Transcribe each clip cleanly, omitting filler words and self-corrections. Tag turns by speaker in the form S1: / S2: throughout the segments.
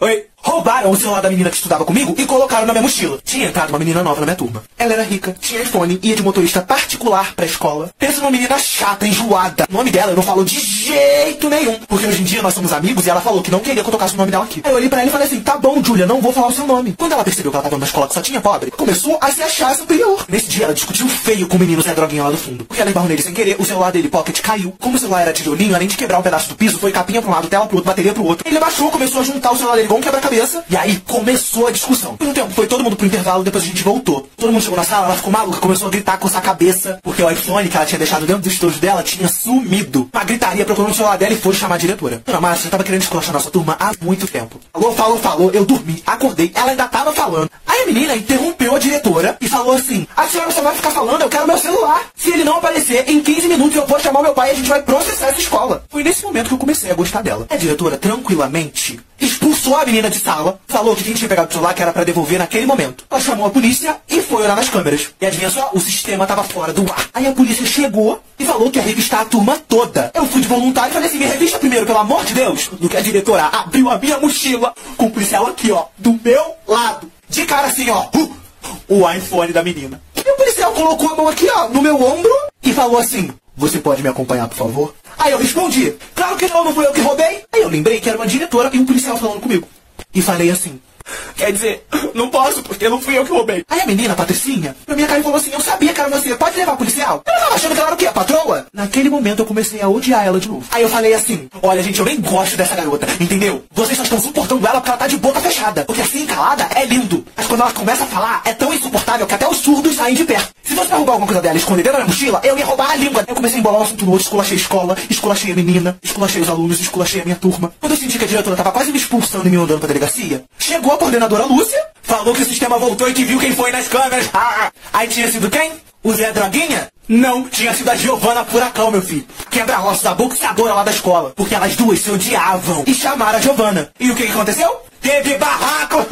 S1: Oi. Roubaram o celular da menina que estudava comigo e colocaram na minha mochila. Tinha entrado uma menina nova na minha turma. Ela era rica, tinha iPhone, ia de motorista particular pra escola. Pensa numa menina chata, enjoada. O nome dela eu não falo de jeito nenhum, porque hoje em dia nós somos amigos e ela falou que não queria que eu tocasse o nome dela aqui. Aí eu olhei pra ela e falei assim, tá bom, Julia, não vou falar o seu nome. Quando ela percebeu que ela tava numa escola que só tinha pobre, começou a se achar superior. Nesse dia ela discutiu feio com o menino Zé Droguinha lá do fundo. Porque ela esbarrou nele sem querer, o celular dele, pocket, caiu. Como o celular era tijolinho, além de quebrar um pedaço do piso, foi capinha pra um lado, tela pro outro, bateria pro outro. Ele abaixou, começou a juntar o celular dele igual um quebra-cabeça. E aí começou a discussão. Por um tempo foi todo mundo pro intervalo, depois a gente voltou. Todo mundo chegou na sala, ela ficou maluca, começou a gritar, coçar a cabeça, porque o iPhone que ela tinha deixado dentro do estojo dela tinha sumido. Uma gritaria, procurou o celular dela e foi chamar a diretora. Dona Márcia, eu tava querendo esculachar nossa turma há muito tempo. Falou, eu dormi, acordei, ela ainda tava falando. Aí a menina interrompeu a diretora e falou assim, a senhora só vai ficar falando, eu quero meu celular. Se ele não aparecer, em 15 minutos eu vou chamar o meu pai e a gente vai processar essa escola. Foi nesse momento que eu comecei a gostar dela. A diretora, tranquilamente, expulsou a menina de sala, falou que quem tinha pegado o celular que era pra devolver naquele momento. Ela chamou a polícia e foi olhar nas câmeras. E adivinha só? O sistema tava fora do ar. Aí a polícia chegou e falou que ia revistar a turma toda. Eu fui de voluntário e falei assim, me revista primeiro, pelo amor de Deus. Do que a diretora abriu a minha mochila com o policial aqui, ó, do meu lado. De cara assim, ó, o iPhone da menina. E o policial colocou a mão aqui, ó, no meu ombro e falou assim, você pode me acompanhar, por favor? Aí eu respondi, claro que não fui eu que roubei. Aí eu lembrei que era uma diretora e um policial falando comigo. E falei assim, quer dizer, não posso, porque não fui eu que roubei. Aí a menina, a Patricinha, na minha cara falou assim, eu sabia que era você, pode levar o policial? Ela tava achando que ela era o quê, a patroa? Naquele momento eu comecei a odiar ela de novo. Aí eu falei assim, olha gente, eu nem gosto dessa garota, entendeu? Vocês só estão suportando ela porque ela tá de boca fechada. Porque assim, calada, é lindo. Mas quando ela começa a falar, é tão insuportável que até os surdos saem de perto. Se fosse pra roubar alguma coisa dela e esconder dentro da minha mochila, eu ia roubar a língua. Eu comecei a embolar um assunto no outro, esculachei a escola, esculachei a menina, esculachei os alunos, esculachei a minha turma. Quando eu senti que a diretora tava quase me expulsando e me mandando pra delegacia, chegou a coordenadora Lúcia, falou que o sistema voltou e que viu quem foi nas câmeras. Aí tinha sido quem? O Zé Droguinha? Não, tinha sido a Giovana Furacão, meu filho. Quebra-ossos, a boxeadora lá da escola. Porque elas duas se odiavam e chamaram a Giovana. E o que aconteceu? Teve barraco!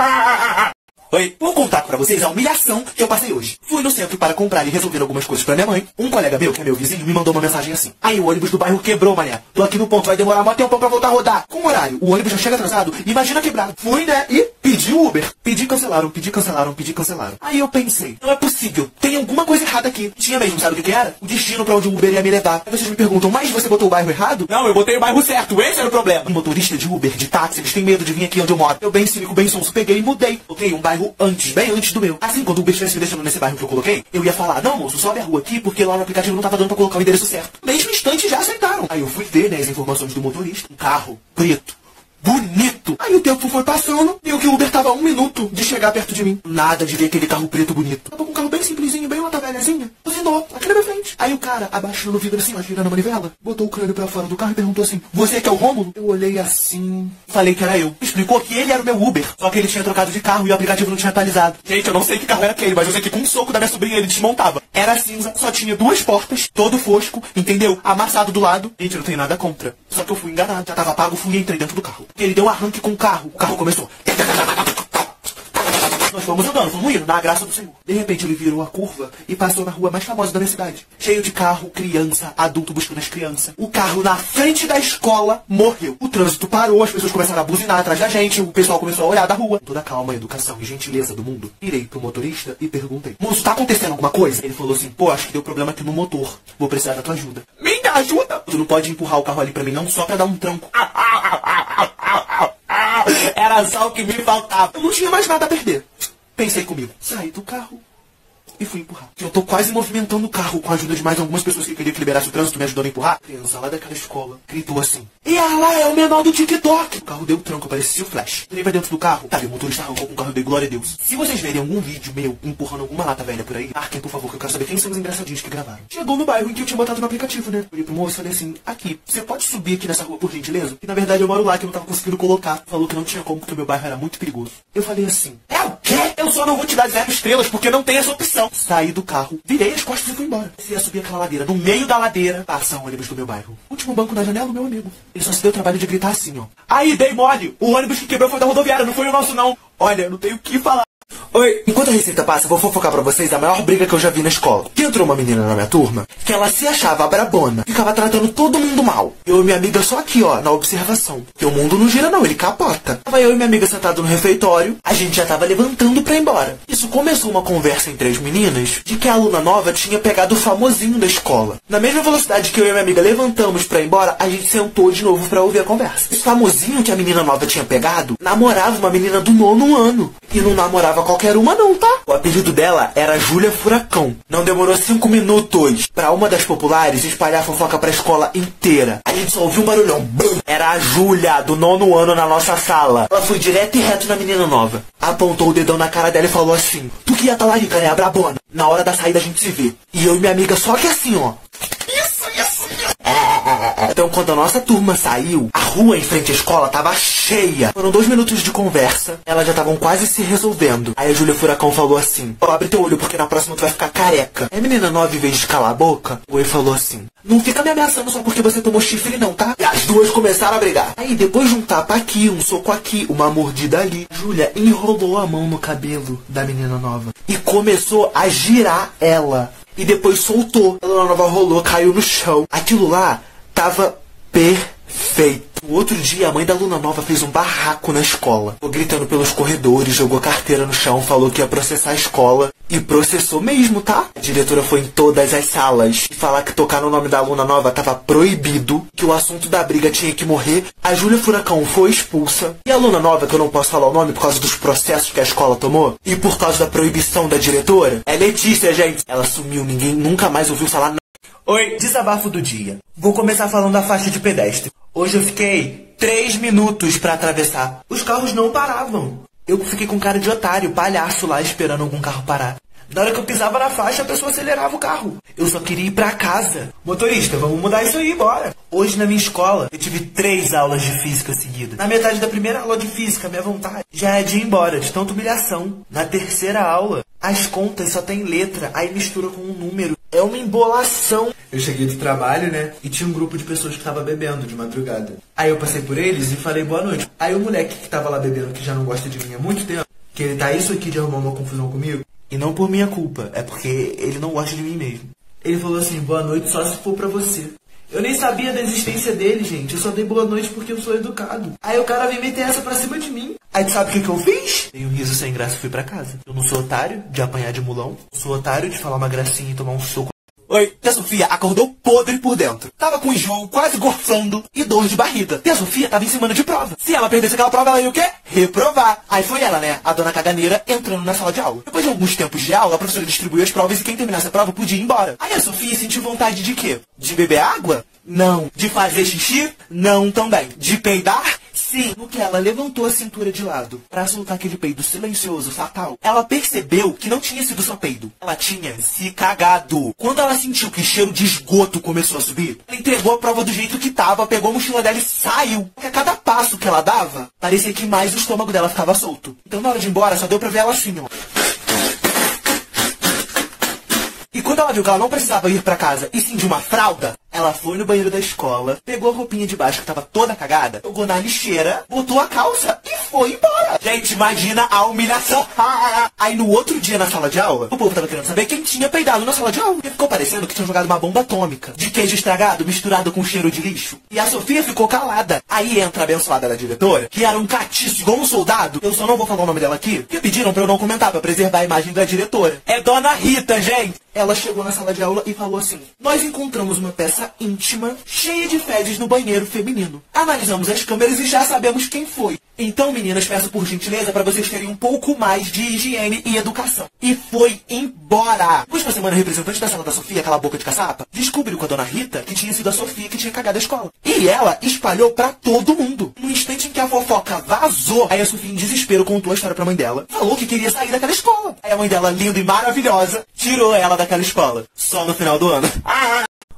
S1: Oi, vou contar pra vocês a humilhação que eu passei hoje. Fui no centro para comprar e resolver algumas coisas pra minha mãe. Um colega meu, que é meu vizinho, me mandou uma mensagem assim. Aí o ônibus do bairro quebrou, mané. Tô aqui no ponto, vai demorar mó tempão pra voltar a rodar. Com horário, o ônibus já chega atrasado. Imagina quebrado. Fui, né? E pedi o Uber. Pedi, cancelaram. Aí eu pensei, não é possível. Tem alguma coisa errada aqui. Tinha mesmo, sabe o que era? O destino pra onde o Uber ia me levar. Aí vocês me perguntam, mas você botou o bairro errado? Não, eu botei o bairro certo. Esse era o problema. E motorista de Uber, de táxi, eles têm medo de vir aqui onde eu moro. Eu bem cínico, bem sonso, peguei e mudei. Botei um bairro antes, bem antes do meu. Assim, quando o Uber estivesse me deixando nesse bairro que eu coloquei, eu ia falar, não moço, sobe a rua aqui, porque lá no aplicativo não tava dando pra colocar o endereço certo. No mesmo instante já aceitaram. Aí eu fui ver, né, as informações do motorista. Um carro preto, bonito. Aí o tempo foi passando, e o que o Uber tava a 1 minuto de chegar perto de mim. Nada de ver aquele carro preto bonito. Tava com um carro bem simplesinho, bem lata velhazinha. Buzinou, aqui na minha frente. Aí o cara, abaixando o vidro assim, ó, girando a manivela, botou o crânio pra fora do carro e perguntou assim, você que é o Rômulo? Eu olhei assim, falei que era eu. Explicou que ele era o meu Uber, só que ele tinha trocado de carro e o aplicativo não tinha atualizado. Gente, eu não sei que carro era aquele, mas eu sei que com um soco da minha sobrinha ele desmontava. Era cinza, só tinha 2 portas, todo fosco, entendeu? Amassado do lado. Gente, eu não tenho nada contra. Só que eu fui enganado, já tava pago, fui e entrei dentro do carro. Ele deu um arranque com o carro começou. Nós fomos andando, fomos indo, na graça do Senhor. De repente ele virou a curva e passou na rua mais famosa da minha cidade. Cheio de carro, criança, adulto buscando as crianças. O carro na frente da escola morreu. O trânsito parou, as pessoas começaram a buzinar atrás da gente, o pessoal começou a olhar da rua. Toda a calma, educação e gentileza do mundo. Virei pro motorista e perguntei, moço, tá acontecendo alguma coisa? Ele falou assim, pô, acho que deu problema aqui no motor. Vou precisar da tua ajuda. Minha ajuda? Tu não pode empurrar o carro ali pra mim não, só pra dar um tranco. Era só o que me faltava. Eu não tinha mais nada a perder. Pensei comigo, saí do carro e fui empurrar. Eu tô quase movimentando o carro com a ajuda de mais algumas pessoas que queriam que liberasse o trânsito, me ajudando a empurrar. A criança lá daquela escola gritou assim, e ela é o menor do TikTok. O carro deu tranco, parecia o Flash. Entrei pra dentro do carro, sabe, o motorista arrancou com o carro e dei glória a Deus. Se vocês verem algum vídeo meu empurrando alguma lata velha por aí, marquem por favor, que eu quero saber quem são os engraçadinhos que gravaram. Chegou no bairro em que eu tinha botado no aplicativo, né? Olhei pro moço e falei assim, aqui, você pode subir aqui nessa rua por gentileza? Que na verdade eu moro lá, que eu não tava conseguindo colocar. Falou que não tinha como, porque o meu bairro era muito perigoso. Eu falei assim, é o quê? Eu só não vou te dar 0 estrelas, porque não tem essa opção. Saí do carro, virei as costas e fui embora. Comecei a subir aquela ladeira. No meio da ladeira, passa um ônibus do meu bairro. Último banco na janela, o meu amigo. Ele só se deu o trabalho de gritar assim, ó. Aí, dei mole! O ônibus que quebrou foi da rodoviária, não foi o nosso, não. Olha, eu não tenho o que falar. Oi! Enquanto a receita passa, eu vou fofocar pra vocês a maior briga que eu já vi na escola. Que entrou uma menina na minha turma que ela se achava brabona, ficava tratando todo mundo mal. Eu e minha amiga só aqui, ó, na observação. Porque o mundo não gira não, ele capota. Tava eu e minha amiga sentado no refeitório, a gente já tava levantando pra ir embora. Isso começou uma conversa entre as meninas de que a aluna nova tinha pegado o famosinho da escola. Na mesma velocidade que eu e minha amiga levantamos pra ir embora, a gente sentou de novo pra ouvir a conversa. Esse famosinho que a menina nova tinha pegado namorava uma menina do 9º ano. E não namorava qualquer uma não, tá? O apelido dela era Júlia Furacão. Não demorou 5 minutos pra uma das populares espalhar a fofoca pra escola inteira. A gente só ouviu um barulhão. Bum! Era a Júlia, do 9º ano, na nossa sala. Ela foi direto e reto na menina nova. Apontou o dedão na cara dela e falou assim: tu que ia tá lá rica, né, a brabona? Na hora da saída a gente se vê. E eu e minha amiga só que assim, ó. Então, quando a nossa turma saiu, a rua em frente à escola tava cheia. Foram 2 minutos de conversa, elas já estavam quase se resolvendo. Aí a Júlia Furacão falou assim: ó, abre teu olho porque na próxima tu vai ficar careca. Aí a menina nova, em vez de calar a boca, o E falou assim: não fica me ameaçando só porque você tomou chifre não, tá? E as duas começaram a brigar. Aí depois de um tapa aqui, um soco aqui, uma mordida ali, Júlia enrolou a mão no cabelo da menina nova e começou a girar ela. E depois soltou. A aluna nova rolou, caiu no chão. Aquilo lá tava perfeito. No outro dia, a mãe da aluna nova fez um barraco na escola. Ficou gritando pelos corredores, jogou carteira no chão, falou que ia processar a escola. E processou mesmo, tá? A diretora foi em todas as salas e falar que tocar no nome da aluna nova tava proibido, que o assunto da briga tinha que morrer. A Júlia Furacão foi expulsa. E a aluna nova, que eu não posso falar o nome por causa dos processos que a escola tomou, e por causa da proibição da diretora, é Letícia, gente. Ela sumiu, ninguém nunca mais ouviu falar nada. Oi, desabafo do dia. Vou começar falando da faixa de pedestre. Hoje eu fiquei 3 minutos pra atravessar. Os carros não paravam. Eu fiquei com cara de otário, palhaço lá, esperando algum carro parar. Na hora que eu pisava na faixa, a pessoa acelerava o carro. Eu só queria ir pra casa. Motorista, vamos mudar isso aí, bora. Hoje na minha escola, eu tive 3 aulas de física seguidas. Na metade da primeira aula de física, minha vontade já é de ir embora, de tanta humilhação. Na terceira aula, as contas só tem letra, aí mistura com um número. É uma embolação. Eu cheguei do trabalho, né? E tinha um grupo de pessoas que tava bebendo de madrugada. Aí eu passei por eles e falei boa noite. Aí o moleque que tava lá bebendo, que já não gosta de mim há muito tempo, que ele tá isso aqui de arrumar uma confusão comigo, e não por minha culpa, é porque ele não gosta de mim mesmo. Ele falou assim: boa noite só se for pra você. Eu nem sabia da existência dele, gente. Eu só dei boa noite porque eu sou educado. Aí o cara veio meter essa pra cima de mim. Aí tu sabe o que eu fiz? Dei um riso sem graça e fui pra casa. Eu não sou otário de apanhar de mulão. Eu sou otário de falar uma gracinha e tomar um soco. Oi, Tia Sofia acordou podre por dentro. Tava com enjoo, quase gorfando e dor de barriga. Tia Sofia tava em semana de prova. Se ela perdesse aquela prova, ela ia o quê? Reprovar. Aí foi ela, né, a dona caganeira, entrando na sala de aula. Depois de alguns tempos de aula, a professora distribuiu as provas e quem terminasse a prova podia ir embora. Aí a Sofia sentiu vontade de quê? De beber água? Não. De fazer xixi? Não também. De peidar? Sim. No que ela levantou a cintura de lado pra soltar aquele peido silencioso, fatal, ela percebeu que não tinha sido só peido. Ela tinha se cagado. Quando ela sentiu que o cheiro de esgoto começou a subir, ela entregou a prova do jeito que tava, pegou a mochila dela e saiu. Porque a cada passo que ela dava, parecia que mais o estômago dela ficava solto. Então na hora de ir embora, só deu pra ver ela assim, ó. E quando ela viu que ela não precisava ir pra casa e sim de uma fralda, ela foi no banheiro da escola, pegou a roupinha de baixo que tava toda cagada, jogou na lixeira, botou a calça e foi embora. Gente, imagina a humilhação. Aí no outro dia na sala de aula, o povo tava querendo saber quem tinha peidado na sala de aula. E ficou parecendo que tinham jogado uma bomba atômica de queijo estragado misturado com cheiro de lixo. E a Sofia ficou calada. Aí entra a abençoada da diretora, que era um catiço igual um soldado. Eu só não vou falar o nome dela aqui, porque pediram pra eu não comentar, pra preservar a imagem da diretora. É Dona Rita, gente. Ela chegou na sala de aula e falou assim: nós encontramos uma peça íntima cheia de fezes no banheiro feminino. Analisamos as câmeras e já sabemos quem foi. Então, meninas, peço por gentileza para vocês terem um pouco mais de higiene e educação. E foi embora. Depois de uma semana, o representante da sala da Sofia, aquela boca de caçapa, descobriu com a Dona Rita que tinha sido a Sofia que tinha cagado a escola. E ela espalhou pra todo mundo. No instante em que a fofoca vazou, aí a Sofia, em desespero, contou a história pra mãe dela. Falou que queria sair daquela escola. Aí a mãe dela, linda e maravilhosa, tirou ela daquela escola. Só no final do ano.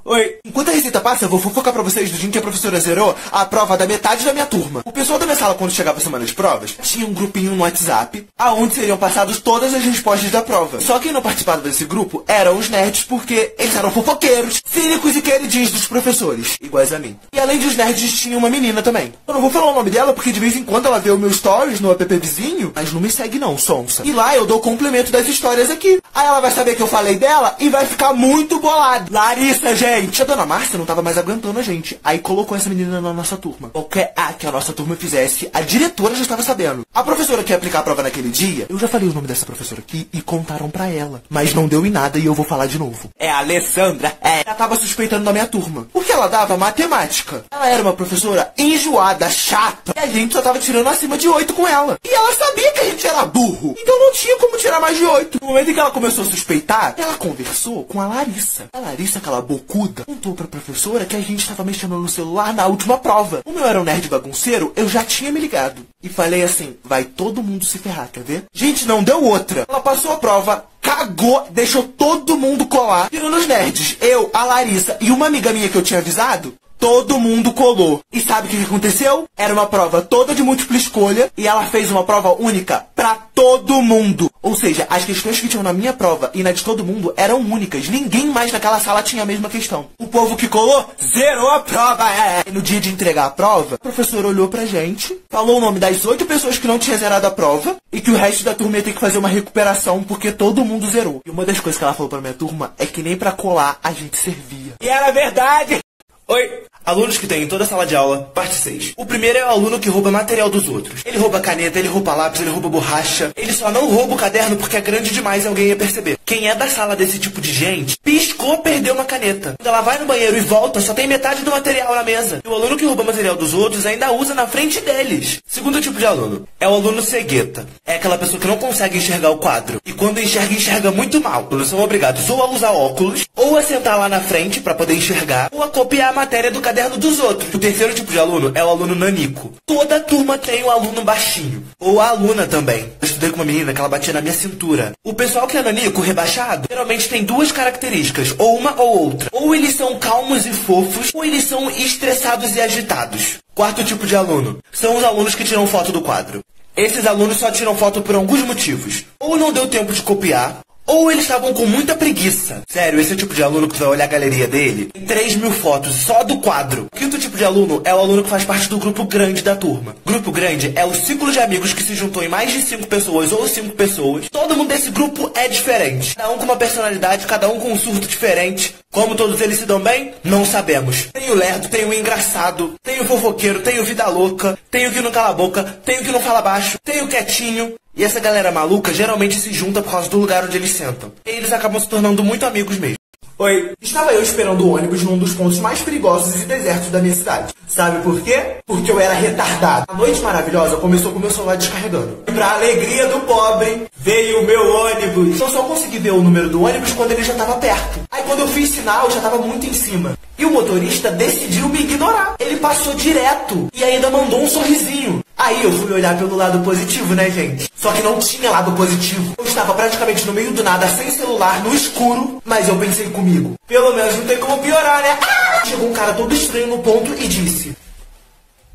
S1: Oi. Enquanto a receita passa, eu vou fofocar pra vocês do dia que a professora zerou a prova da metade da minha turma. O pessoal da minha sala, quando chegava a semana de provas, tinha um grupinho no WhatsApp, aonde seriam passadas todas as respostas da prova. Só quem não participava desse grupo eram os nerds, porque eles eram fofoqueiros, cínicos e queridinhos dos professores, iguais a mim. E além dos nerds, tinha uma menina também. Eu não vou falar o nome dela, porque de vez em quando ela vê o meu stories no app vizinho, mas não me segue não, sonsa. E lá eu dou complemento das histórias aqui. Aí ela vai saber que eu falei dela e vai ficar muito bolada. Larissa, gente! A dona Márcia não tava mais aguentando a gente. Aí colocou essa menina na nossa turma. Qualquer A que a nossa turma fizesse, a diretora já estava sabendo. A professora que ia aplicar a prova naquele dia, eu já falei o nome dessa professora aqui e contaram pra ela. Mas não deu em nada e eu vou falar de novo. É a Alessandra. Ela tava suspeitando da minha turma. Porque ela dava matemática. Ela era uma professora enjoada, chata. E a gente só tava tirando acima de 8 com ela. E ela sabia que a gente era burro. Então não tinha como tirar mais de 8. No momento em que ela começou a suspeitar, ela conversou com a Larissa. A Larissa, aquela bocuda, contou pra professora que a gente tava mexendo no celular na última prova. Como eu era um nerd bagunceiro, eu já tinha me ligado. E falei assim, vai todo mundo se ferrar, quer ver? Gente, não deu outra. Ela passou a prova, cagou, deixou todo mundo colar. Tirando os nerds, eu, a Larissa e uma amiga minha que eu tinha avisado, todo mundo colou. E sabe o que aconteceu? Era uma prova toda de múltipla escolha e ela fez uma prova única pra todo mundo. Ou seja, as questões que tinham na minha prova e na de todo mundo eram únicas. Ninguém mais naquela sala tinha a mesma questão. O povo que colou zerou a prova. E no dia de entregar a prova, o professor olhou pra gente, falou o nome das 8 pessoas que não tinha zerado a prova e que o resto da turma ia ter que fazer uma recuperação porque todo mundo zerou. E uma das coisas que ela falou pra minha turma é que nem pra colar a gente servia. E era verdade! Oi! Alunos que tem em toda a sala de aula, parte 6. O primeiro é o aluno que rouba material dos outros. Ele rouba caneta, ele rouba lápis, ele rouba borracha. Ele só não rouba o caderno porque é grande demais e alguém ia perceber. Quem é da sala desse tipo de gente, piscou, perdeu uma caneta. Quando ela vai no banheiro e volta, só tem metade do material na mesa. E o aluno que rouba material dos outros ainda usa na frente deles. Segundo tipo de aluno é o aluno cegueta. É aquela pessoa que não consegue enxergar o quadro. E quando enxerga, enxerga muito mal. Eles são obrigados ou a usar óculos, ou a sentar lá na frente para poder enxergar, ou a copiar a matéria do caderno dos outros. O terceiro tipo de aluno é o aluno nanico. Toda turma tem um aluno baixinho. Ou a aluna também. Eu estudei com uma menina que ela batia na minha cintura. O pessoal que é nanico, rebaixado, geralmente tem duas características, ou uma ou outra. Ou eles são calmos e fofos, ou eles são estressados e agitados. Quarto tipo de aluno são os alunos que tiram foto do quadro. Esses alunos só tiram foto por alguns motivos. Ou não deu tempo de copiar, ou eles estavam com muita preguiça. Sério, esse é o tipo de aluno que tu vai olhar a galeria dele, tem 3.000 fotos só do quadro. O quinto tipo de aluno é o aluno que faz parte do grupo grande da turma. Grupo grande é o círculo de amigos que se juntou em mais de 5 pessoas ou 5 pessoas. Todo mundo desse grupo é diferente. Cada um com uma personalidade, cada um com um surto diferente. Como todos eles se dão bem? Não sabemos. Tem o lerdo, tem o engraçado, tem o fofoqueiro, tem o vida louca, tem o que não cala a boca, tem o que não fala baixo, tem o quietinho. E essa galera maluca geralmente se junta por causa do lugar onde eles sentam. E eles acabam se tornando muito amigos mesmo. Oi, estava eu esperando o ônibus num dos pontos mais perigosos e desertos da minha cidade. Sabe por quê? Porque eu era retardado. A noite maravilhosa começou com o meu celular descarregando. E pra alegria do pobre, veio o meu ônibus. Eu só consegui ver o número do ônibus quando ele já estava perto. Aí quando eu fiz sinal, já estava muito em cima. E o motorista decidiu me ignorar. Ele passou direto e ainda mandou um sorrisinho. Aí eu fui olhar pelo lado positivo, né, gente? Só que não tinha lado positivo. Eu estava praticamente no meio do nada, sem celular, no escuro. Mas eu pensei comigo, pelo menos não tem como piorar, né? Chegou um cara todo estranho no ponto e disse: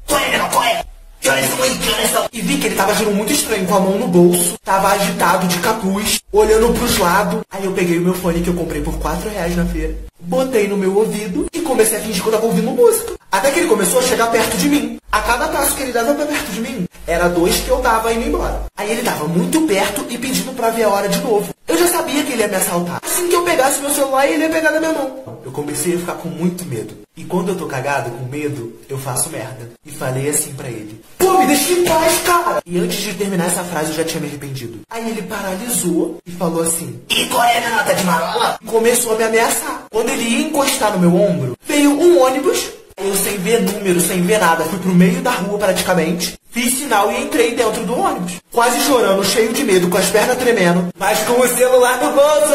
S1: qual é? Que horas são aí? Que horas são? E vi que ele tava agindo muito estranho, com a mão no bolso. Tava agitado, de capuz, olhando pros lados. Aí eu peguei o meu fone que eu comprei por R$4 na feira, botei no meu ouvido e comecei a fingir que eu tava ouvindo música. Até que ele começou a chegar perto de mim. A cada passo que ele dava pra perto de mim, era 2 que eu dava indo embora. Aí ele tava muito perto e pedindo pra ver a hora de novo. Eu já sabia que ele ia me assaltar. Assim que eu pegasse meu celular, ele ia pegar na minha mão. Eu comecei a ficar com muito medo. E quando eu tô cagado, com medo, eu faço merda. E falei assim pra ele: pô, me deixa em paz, cara! E antes de terminar essa frase, eu já tinha me arrependido. Aí ele paralisou e falou assim: e qual é a nota de marola? Começou a me ameaçar. Quando ele ia encostar no meu ombro, veio um ônibus. Eu, sem ver número, sem ver nada, fui pro meio da rua praticamente, fiz sinal e entrei dentro do ônibus. Quase chorando, cheio de medo, com as pernas tremendo, mas com o celular no bolso,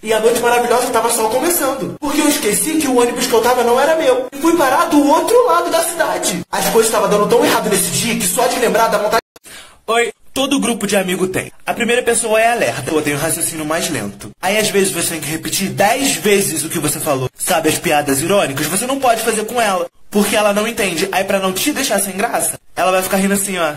S1: E a noite maravilhosa tava só começando, porque eu esqueci que o ônibus que eu tava não era meu. E fui parar do outro lado da cidade. As coisas estavam dando tão errado nesse dia que só de lembrar dá vontade... Oi, todo grupo de amigo tem. A primeira pessoa é alerta, eu tenho um raciocínio mais lento. Aí às vezes você tem que repetir 10 vezes o que você falou. Sabe as piadas irônicas? Você não pode fazer com ela, porque ela não entende. Aí pra não te deixar sem graça, ela vai ficar rindo assim, ó.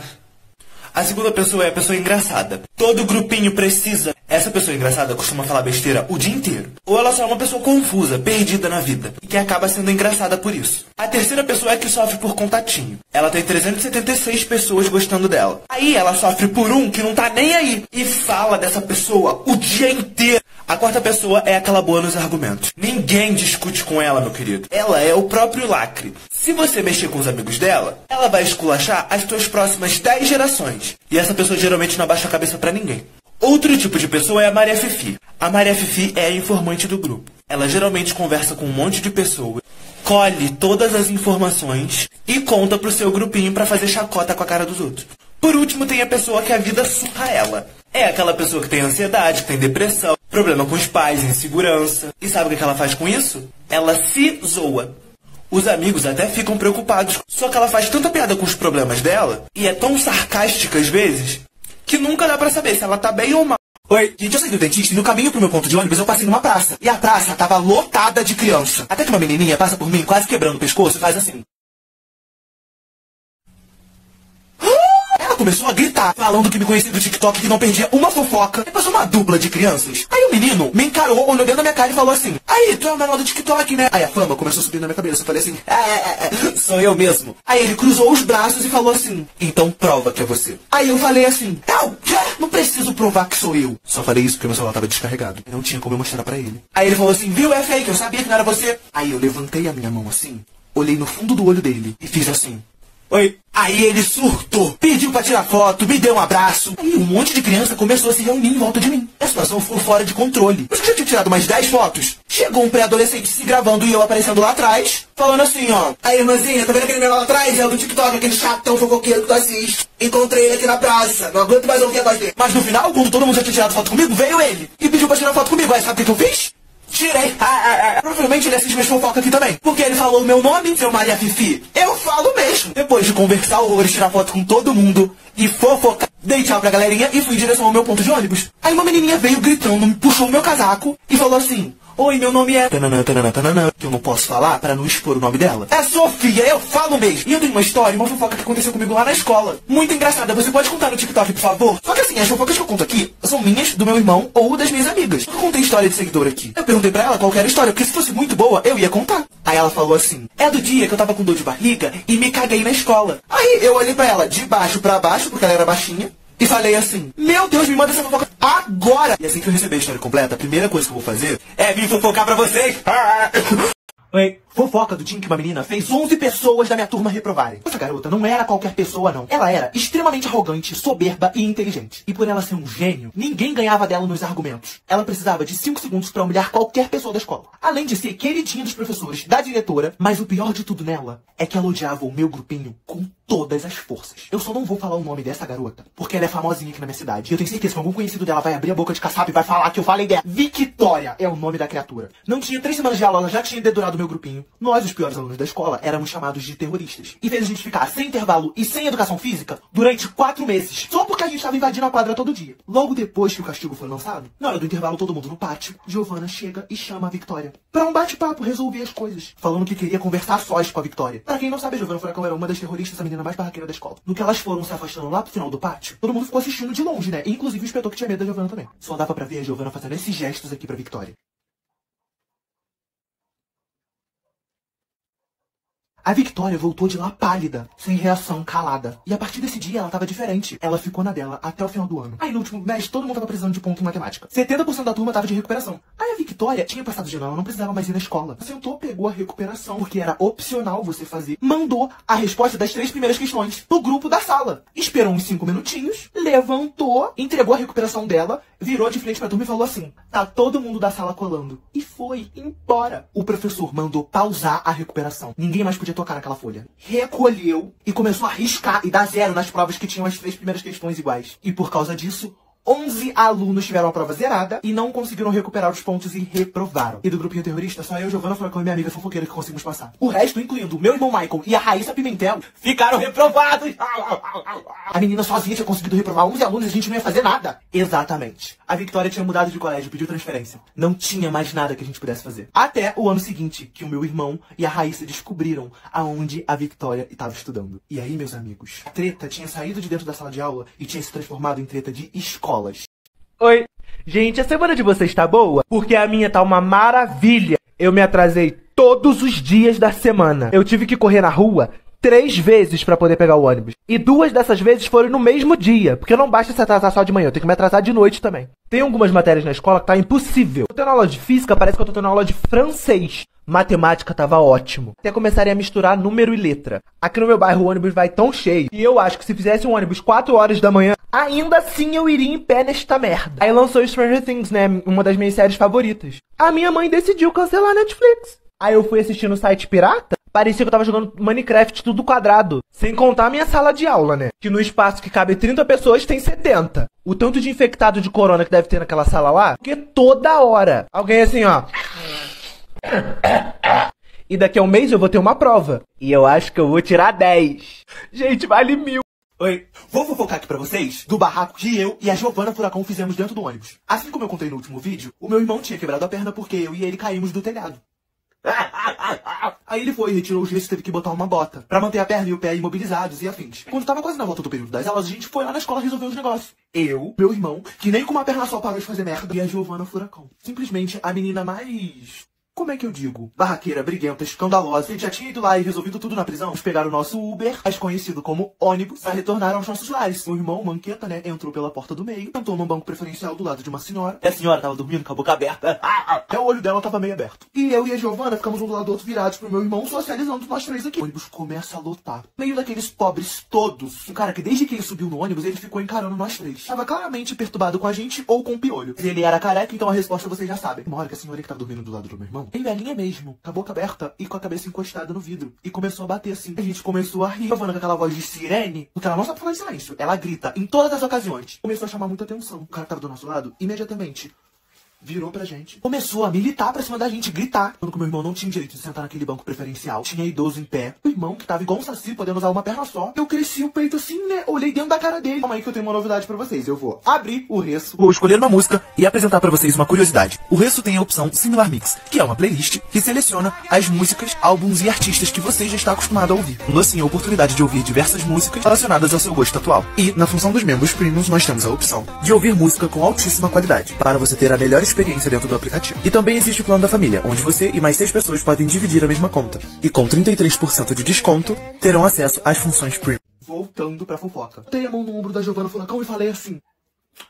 S1: A segunda pessoa é a pessoa engraçada. Todo grupinho precisa. Essa pessoa engraçada costuma falar besteira o dia inteiro. Ou ela só é uma pessoa confusa, perdida na vida, e que acaba sendo engraçada por isso. A terceira pessoa é que sofre por contatinho. Ela tem 376 pessoas gostando dela. Aí ela sofre por um que não tá nem aí e fala dessa pessoa o dia inteiro. A quarta pessoa é aquela boa nos argumentos. Ninguém discute com ela, meu querido. Ela é o próprio lacre. Se você mexer com os amigos dela, ela vai esculachar as suas próximas 10 gerações. E essa pessoa geralmente não abaixa a cabeça pra ninguém. Outro tipo de pessoa é a Maria Fifi. A Maria Fifi é a informante do grupo. Ela geralmente conversa com um monte de pessoas, colhe todas as informações e conta pro seu grupinho pra fazer chacota com a cara dos outros. Por último, tem a pessoa que a vida surra ela. É aquela pessoa que tem ansiedade, que tem depressão, problema com os pais, insegurança. E sabe o que ela faz com isso? Ela se zoa. Os amigos até ficam preocupados. Só que ela faz tanta piada com os problemas dela, e é tão sarcástica às vezes, que nunca dá pra saber se ela tá bem ou mal. Oi, gente, eu saí do dentista e no caminho pro meu ponto de ônibus eu passei numa praça. E a praça tava lotada de criança. Até que uma menininha passa por mim quase quebrando o pescoço e faz assim. Ela começou a gritar, falando que me conhecia do TikTok, que não perdia uma fofoca. E passou uma dupla de crianças. Aí o menino me encarou, olhou dentro da minha cara e falou assim: aí, tu é o menor do TikTok, né? Aí a fama começou a subir na minha cabeça. Eu falei assim: sou eu mesmo. Aí ele cruzou os braços e falou assim: então prova que é você. Aí eu falei assim: não preciso provar que sou eu. Só falei isso porque meu celular tava descarregado. Não tinha como eu mostrar pra ele. Aí ele falou assim: viu, é fake, eu sabia que não era você. Aí eu levantei a minha mão assim, olhei no fundo do olho dele e fiz assim: oi. Aí ele surtou, pediu pra tirar foto, me deu um abraço. Aí um monte de criança começou a se reunir em volta de mim. A situação ficou fora de controle. Eu já tinha tirado umas 10 fotos. Chegou um pré-adolescente se gravando e eu aparecendo lá atrás, falando assim, ó: aí, irmãzinha, tá vendo aquele menor lá atrás? É o do TikTok, aquele chatão fofoqueiro que tu assiste. Encontrei ele aqui na praça, não aguento mais ouvir a voz dele. Mas no final, quando todo mundo já tinha tirado foto comigo, veio ele e pediu pra tirar foto comigo. Aí sabe o que eu fiz? Tirei. Provavelmente ele assiste minhas fofocas aqui também. Porque ele falou o meu nome, seu Maria Fifi. Eu falo mesmo. Depois de conversar horrores, tirar foto com todo mundo e fofocar, dei tchau pra galerinha e fui em direção ao meu ponto de ônibus. Aí uma menininha veio gritando, me puxou o meu casaco e falou assim: oi, meu nome é... tananã, tananã, tananã, que eu não posso falar pra não expor o nome dela. É Sofia, eu falo mesmo. E eu tenho uma história, uma fofoca que aconteceu comigo lá na escola. Muito engraçada, você pode contar no TikTok, por favor? Só que assim, as fofocas que eu conto aqui são minhas, do meu irmão ou das minhas amigas. Eu contei história de seguidor aqui. Eu perguntei pra ela qual era a história, porque se fosse muito boa, eu ia contar. Aí ela falou assim: é do dia que eu tava com dor de barriga e me caguei na escola. Aí eu olhei pra ela de baixo pra baixo, porque ela era baixinha, e falei assim: meu Deus, me manda essa fofoca agora! E assim que eu receber a história completa, a primeira coisa que eu vou fazer é vir fofocar pra vocês. Oi. Fofoca do dia em que uma menina fez 11 pessoas da minha turma reprovarem. Essa garota não era qualquer pessoa, não. Ela era extremamente arrogante, soberba e inteligente. E por ela ser um gênio, ninguém ganhava dela nos argumentos. Ela precisava de 5 segundos pra humilhar qualquer pessoa da escola. Além de ser queridinha dos professores, da diretora, mas o pior de tudo nela é que ela odiava o meu grupinho com todas as forças. Eu só não vou falar o nome dessa garota, porque ela é famosinha aqui na minha cidade. E eu tenho certeza que algum conhecido dela vai abrir a boca de caçapa e vai falar que eu falei dela. Victoria é o nome da criatura. Não tinha 3 semanas de aula, ela já tinha dedurado o meu grupinho. Nós, os piores alunos da escola, éramos chamados de terroristas. E fez a gente ficar sem intervalo e sem educação física durante 4 meses. Só porque a gente estava invadindo a quadra todo dia. Logo depois que o castigo foi lançado, na hora do intervalo todo mundo no pátio, Giovana chega e chama a Victoria pra um bate-papo, resolver as coisas. Falando que queria conversar sós com a Victoria. Pra quem não sabe, a Giovana Furacão era uma das terroristas, a menina mais barraqueira da escola. No que elas foram se afastando lá pro final do pátio, todo mundo ficou assistindo de longe, né? Inclusive o inspetor que tinha medo da Giovana também. Só dava pra ver a Giovana fazendo esses gestos aqui pra Victoria. A Victoria voltou de lá pálida, sem reação, calada. E a partir desse dia ela tava diferente. Ela ficou na dela até o final do ano. Aí no último mês todo mundo tava precisando de ponto em matemática. 70% da turma tava de recuperação. Aí a Victoria tinha passado de ano, ela não precisava mais ir na escola. Sentou, pegou a recuperação, porque era opcional você fazer. Mandou a resposta das 3 primeiras questões pro grupo da sala. Esperou uns 5 minutinhos, levantou, entregou a recuperação dela, virou de frente pra turma e falou assim: tá todo mundo da sala colando. E foi embora. O professor mandou pausar a recuperação. Ninguém mais podia tocar naquela folha. Recolheu e começou a riscar e dar 0 nas provas que tinham as 3 primeiras questões iguais. E por causa disso, 11 alunos tiveram a prova zerada e não conseguiram recuperar os pontos e reprovaram. E do grupinho terrorista, só eu, Giovana Furacão e minha amiga fofoqueira que conseguimos passar. O resto, incluindo o meu irmão Michael e a Raíssa Pimentel, ficaram reprovados. A menina sozinha tinha conseguido reprovar 11 alunos e a gente não ia fazer nada. Exatamente. A Victoria tinha mudado de colégio, pediu transferência. Não tinha mais nada que a gente pudesse fazer. Até o ano seguinte, que o meu irmão e a Raíssa descobriram aonde a Victoria estava estudando. E aí, meus amigos, a treta tinha saído de dentro da sala de aula e tinha se transformado em treta de escolas.
S2: Oi, gente, a semana de vocês tá boa? Porque a minha tá uma maravilha. Eu me atrasei todos os dias da semana. Eu tive que correr na rua 3 vezes pra poder pegar o ônibus. E 2 dessas vezes foram no mesmo dia. Porque não basta se atrasar só de manhã, eu tenho que me atrasar de noite também. Tem algumas matérias na escola que tá impossível. Eu tô tendo aula de física, parece que eu tô tendo aula de francês. Matemática tava ótimo. Até começarem a misturar número e letra. Aqui no meu bairro o ônibus vai tão cheio. E eu acho que se fizesse um ônibus 4 horas da manhã, ainda assim eu iria em pé nesta merda. Aí lançou Stranger Things, né? Uma das minhas séries favoritas. A minha mãe decidiu cancelar a Netflix. Aí eu fui assistir no site pirata. Parecia que eu tava jogando Minecraft tudo quadrado. Sem contar a minha sala de aula, né? Que no espaço que cabe 30 pessoas tem 70. O tanto de infectado de corona que deve ter naquela sala lá. Porque toda hora alguém assim, ó. E daqui a um mês eu vou ter uma prova. E eu acho que eu vou tirar 10. Gente, vale 1000.
S1: Oi, vou fofocar aqui pra vocês do barraco que eu e a Giovana Furacão fizemos dentro do ônibus. Assim como eu contei no último vídeo, o meu irmão tinha quebrado a perna porque eu e ele caímos do telhado. Aí ele foi e retirou o gesso e teve que botar uma bota pra manter a perna e o pé imobilizados e afins. Quando tava quase na volta do período das aulas, a gente foi lá na escola resolver os negócios. Eu, meu irmão, que nem com uma perna só parou de fazer merda, e a Giovana Furacão. Simplesmente a menina mais... como é que eu digo? Barraqueira, briguenta, escandalosa. A gente já tinha ido lá e resolvido tudo na prisão. Eles pegaram o nosso Uber, mais conhecido como ônibus, pra retornar aos nossos lares. Meu irmão, Manqueta, né, entrou pela porta do meio, sentou num banco preferencial do lado de uma senhora. E a senhora tava dormindo com a boca aberta. Até o olho dela tava meio aberto. E eu e a Giovana ficamos um do lado do outro virados pro meu irmão, socializando nós três aqui. O ônibus começa a lotar. Meio daqueles pobres todos. Um cara que desde que ele subiu no ônibus, ele ficou encarando nós três. Tava claramente perturbado com a gente ou com o piolho. Ele era careca, então a resposta vocês já sabem. Uma hora que a senhora que tava dormindo do lado do meu irmão, em velhinha mesmo, com a boca aberta e com a cabeça encostada no vidro. E começou a bater assim. A gente começou a rir. Giovana com aquela voz de sirene, porque ela não sabe falar em silêncio. Ela grita em todas as ocasiões. Começou a chamar muita atenção. O cara que tava do nosso lado, imediatamente virou pra gente. Começou a militar pra cima da gente, gritar. Quando o meu irmão não tinha direito de sentar naquele banco preferencial. Tinha idoso em pé. O irmão, que tava igual um saci, podendo usar uma perna só. Eu cresci o peito assim, né? Olhei dentro da cara dele. Calma aí que eu tenho uma novidade pra vocês. Eu vou abrir o Resso.
S3: Vou escolher uma música e apresentar pra vocês uma curiosidade. O Resso tem a opção Similar Mix, que é uma playlist que seleciona as músicas, álbuns e artistas que você já está acostumado a ouvir, dando assim a oportunidade de ouvir diversas músicas relacionadas ao seu gosto atual. E, na função dos membros premiums, nós temos a opção de ouvir música com altíssima qualidade, para você ter a melhor experiência dentro do aplicativo. E também existe o plano da família, onde você e mais 6 pessoas podem dividir a mesma conta. E com 33% de desconto, terão acesso às funções premium.
S1: Voltando pra fofoca. Botei a mão no ombro da Giovana Furacão e falei assim: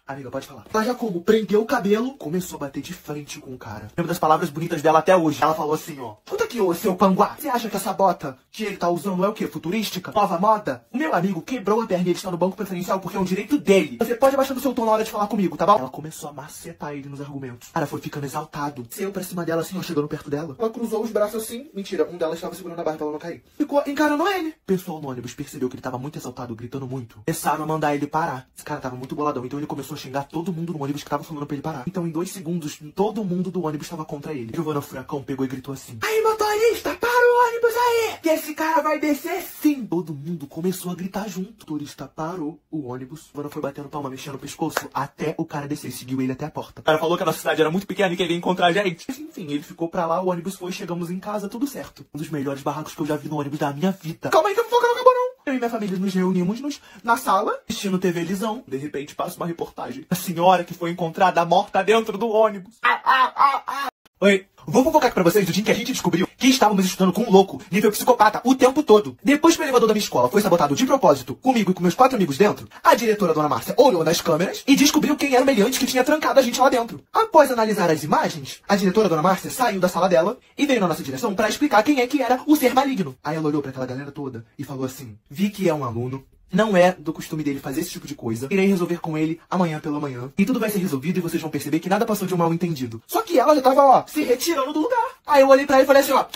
S1: amiga, pode falar. Ela já como prendeu o cabelo, começou a bater de frente com o cara. Lembro das palavras bonitas dela até hoje. Ela falou assim, ó: escuta aqui, ô seu panguá. Você acha que essa bota que ele tá usando é o quê? Futurística? Nova moda? O meu amigo quebrou a perna e ele está no banco preferencial porque é um direito dele. Você pode abaixar o seu tom na hora de falar comigo, tá bom? Ela começou a macetar ele nos argumentos. O cara foi ficando exaltado. Saiu pra cima dela assim, ó, chegando perto dela. Ela cruzou os braços assim. Mentira, um delas estava segurando a barra pra ela não cair. Ficou encarando ele. O pessoal no ônibus percebeu que ele tava muito exaltado, gritando muito. Começaram a mandar ele parar. Esse cara tava muito boladão, então ele começou a xingar todo mundo no ônibus que tava falando pra ele parar. Então em 2 segundos, todo mundo do ônibus tava contra ele. Giovana Furacão pegou e gritou assim: aí, motorista, para o ônibus aí, que esse cara vai descer sim. Todo mundo começou a gritar junto. O motorista parou o ônibus. Giovana foi batendo palma, mexendo o pescoço, até o cara descer. Seguiu ele até a porta. O cara falou que a nossa cidade era muito pequena e que ele ia encontrar a gente. Mas enfim, ele ficou pra lá, o ônibus foi, chegamos em casa, tudo certo. Um dos melhores barracos que eu já vi no ônibus da minha vida. Calma aí que a fofoca não acabou não. Eu e minha família nos reunimos na sala, assistindo TV Lisão. De repente passa uma reportagem. A senhora que foi encontrada morta dentro do ônibus. Oi, vou fofocar aqui pra vocês do dia que a gente descobriu que estávamos estudando com um louco, nível psicopata, o tempo todo. Depois que o elevador da minha escola foi sabotado de propósito, comigo e com meus 4 amigos dentro, a diretora, dona Márcia, olhou nas câmeras e descobriu quem era o meliante que tinha trancado a gente lá dentro. Após analisar as imagens, a diretora, dona Márcia, saiu da sala dela e veio na nossa direção pra explicar quem é que era o ser maligno. Aí ela olhou pra aquela galera toda e falou assim: vi que é um aluno. Não é do costume dele fazer esse tipo de coisa. Irei resolver com ele amanhã pela manhã. E tudo vai ser resolvido e vocês vão perceber que nada passou de um mal entendido. Só que ela já tava, ó, se retirando do lugar. Aí eu olhei pra ele e falei assim, ó: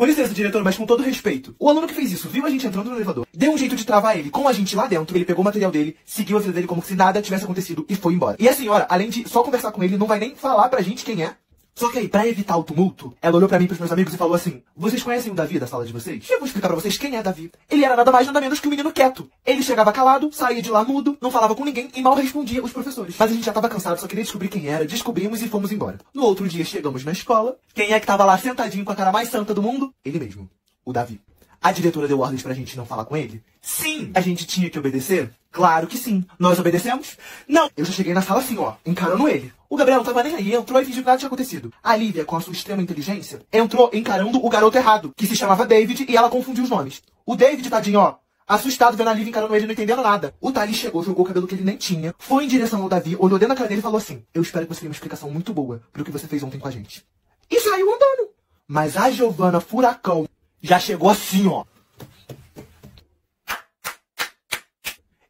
S1: Com licença, diretor, mas com todo respeito. O aluno que fez isso viu a gente entrando no elevador, deu um jeito de travar ele com a gente lá dentro, ele pegou o material dele, seguiu a vida dele como se nada tivesse acontecido e foi embora. E a senhora, além de só conversar com ele, não vai nem falar pra gente quem é. Só que aí, pra evitar o tumulto, ela olhou pra mim e pros meus amigos e falou assim: vocês conhecem o Davi da sala de vocês? Eu vou explicar pra vocês quem é Davi. Ele era nada mais nada menos que um menino quieto. Ele chegava calado, saía de lá mudo, não falava com ninguém e mal respondia os professores. Mas a gente já tava cansado, só queria descobrir quem era, descobrimos e fomos embora. No outro dia chegamos na escola. Quem é que tava lá sentadinho com a cara mais santa do mundo? Ele mesmo, o Davi. A diretora deu ordens pra gente não falar com ele? Sim! A gente tinha que obedecer? Claro que sim. Nós obedecemos? Não! Eu já cheguei na sala assim, ó, encarando ele. O Gabriel não tava nem aí, entrou e fingiu que nada tinha acontecido. A Lívia, com a sua extrema inteligência, entrou encarando o garoto errado, que se chamava David, e ela confundiu os nomes. O David, tadinho, ó, assustado vendo a Lívia encarando ele, não entendendo nada. O Thales chegou, jogou o cabelo que ele nem tinha, foi em direção ao Davi, olhou dentro da cara dele e falou assim: eu espero que você tenha uma explicação muito boa pro que você fez ontem com a gente. E saiu andando. Mas a Giovana Furacão já chegou assim, ó,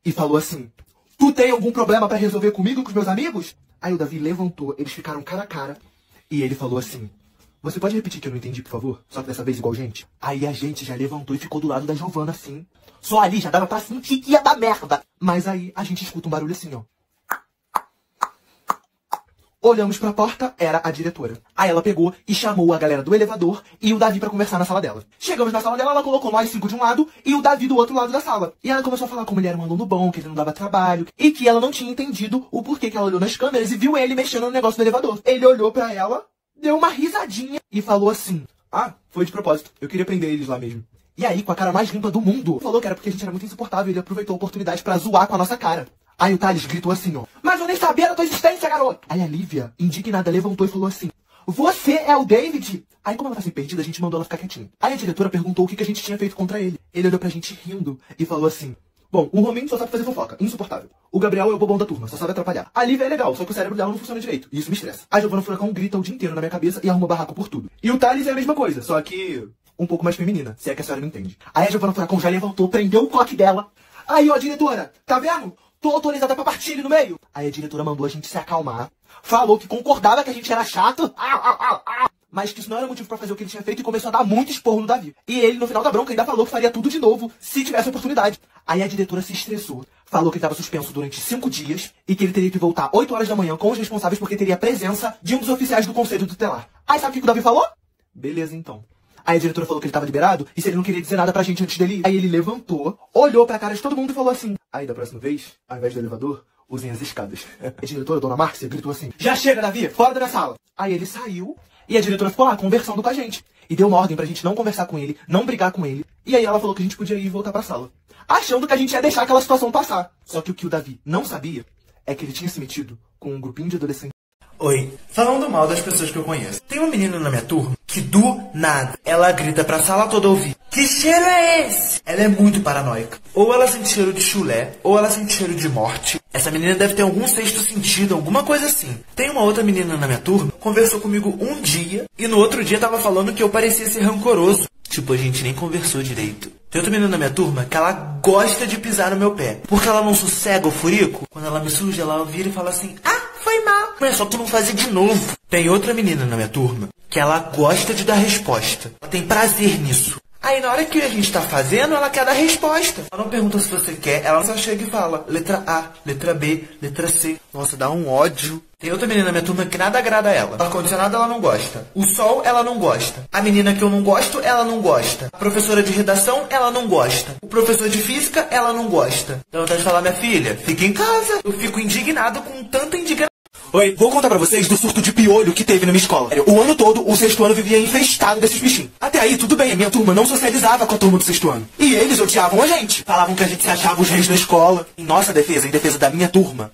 S1: e falou assim: tu tem algum problema pra resolver comigo e com os meus amigos? Aí o Davi levantou, eles ficaram cara a cara, e ele falou assim: você pode repetir que eu não entendi, por favor? Só que dessa vez igual gente. Aí a gente já levantou e ficou do lado da Giovana assim. Só ali já dava pra sentir que ia dar merda. Mas aí a gente escuta um barulho assim, ó. Olhamos pra porta, era a diretora. Aí ela pegou e chamou a galera do elevador e o Davi pra conversar na sala dela. Chegamos na sala dela, ela colocou nós 5 de um lado e o Davi do outro lado da sala. E ela começou a falar como ele era um aluno bom, que ele não dava trabalho, e que ela não tinha entendido o porquê que ela olhou nas câmeras e viu ele mexendo no negócio do elevador. Ele olhou pra ela, deu uma risadinha e falou assim: ah, foi de propósito, eu queria prender eles lá mesmo. E aí, com a cara mais limpa do mundo, falou que era porque a gente era muito insuportável e ele aproveitou a oportunidade pra zoar com a nossa cara. Aí o Thales gritou assim, ó: mas eu nem sabia da tua existência, garoto! Aí a Lívia, indignada, levantou e falou assim: você é o David? Aí, como ela tá assim perdida, a gente mandou ela ficar quietinha. Aí a diretora perguntou o que a gente tinha feito contra ele. Ele olhou pra gente rindo e falou assim: bom, o Rominho só sabe fazer fofoca, insuportável. O Gabriel é o bobão da turma, só sabe atrapalhar. A Lívia é legal, só que o cérebro dela não funciona direito, e isso me estressa. A Giovana Furacão grita o dia inteiro na minha cabeça e arruma barraco por tudo. E o Thales é a mesma coisa, só que um pouco mais feminina, se é que a senhora me entende. Aí a Giovana Furacão já levantou, prendeu o coque dela. Aí, ó, diretora, tá vendo? Tô autorizada pra partir ele no meio. Aí a diretora mandou a gente se acalmar. Falou que concordava que a gente era chato. Mas que isso não era motivo pra fazer o que ele tinha feito e começou a dar muito esporro no Davi. E ele, no final da bronca, ainda falou que faria tudo de novo, se tivesse oportunidade. Aí a diretora se estressou. Falou que ele estava suspenso durante 5 dias e que ele teria que voltar 8 horas da manhã com os responsáveis porque teria a presença de um dos oficiais do conselho tutelar. Aí sabe o que o Davi falou? Beleza, então. Aí a diretora falou que ele estava liberado e se ele não queria dizer nada pra gente antes dele ir. Aí ele levantou, olhou pra cara de todo mundo e falou assim: aí da próxima vez, ao invés do elevador, usem as escadas. A diretora, dona Márcia, gritou assim: já chega, Davi, fora da minha sala. Aí ele saiu e a diretora ficou lá conversando com a gente. E deu uma ordem pra gente não conversar com ele, não brigar com ele. E aí ela falou que a gente podia ir e voltar pra sala, achando que a gente ia deixar aquela situação passar. Só que o que o Davi não sabia é que ele tinha se metido com um grupinho de adolescentes.
S3: Oi, falando mal das pessoas que eu conheço. Tem uma menina na minha turma que do nada, ela grita pra sala toda ouvir: que cheiro é esse? Ela é muito paranoica. Ou ela sente cheiro de chulé, ou ela sente cheiro de morte. Essa menina deve ter algum sexto sentido, alguma coisa assim. Tem uma outra menina na minha turma, conversou comigo um dia, e no outro dia tava falando que eu parecia ser rancoroso. Tipo, a gente nem conversou direito. Tem outra menina na minha turma que ela gosta de pisar no meu pé. Porque ela não sossega o furico. Quando ela me suja, ela vira e fala assim: ah, foi mal. Não é só tu não fazer de novo. Tem outra menina na minha turma que ela gosta de dar resposta. Ela tem prazer nisso. Aí na hora que a gente tá fazendo, ela quer dar resposta. Ela não pergunta se você quer, ela só chega e fala letra A, letra B, letra C. Nossa, dá um ódio. Tem outra menina na minha turma que nada agrada a ela. O ar-condicionado ela não gosta. O sol ela não gosta. A menina que eu não gosto, ela não gosta. A professora de redação, ela não gosta. O professor de física, ela não gosta. Então eu tenho que falar: minha filha, fica em casa. Eu fico indignado com tanta indignação.
S1: Oi, vou contar pra vocês do surto de piolho que teve na minha escola. O ano todo, o sexto ano vivia infestado desses bichinhos. Até aí, tudo bem, a minha turma não socializava com a turma do sexto ano. E eles odiavam a gente. Falavam que a gente se achava os reis da escola. Em nossa defesa, em defesa da minha turma,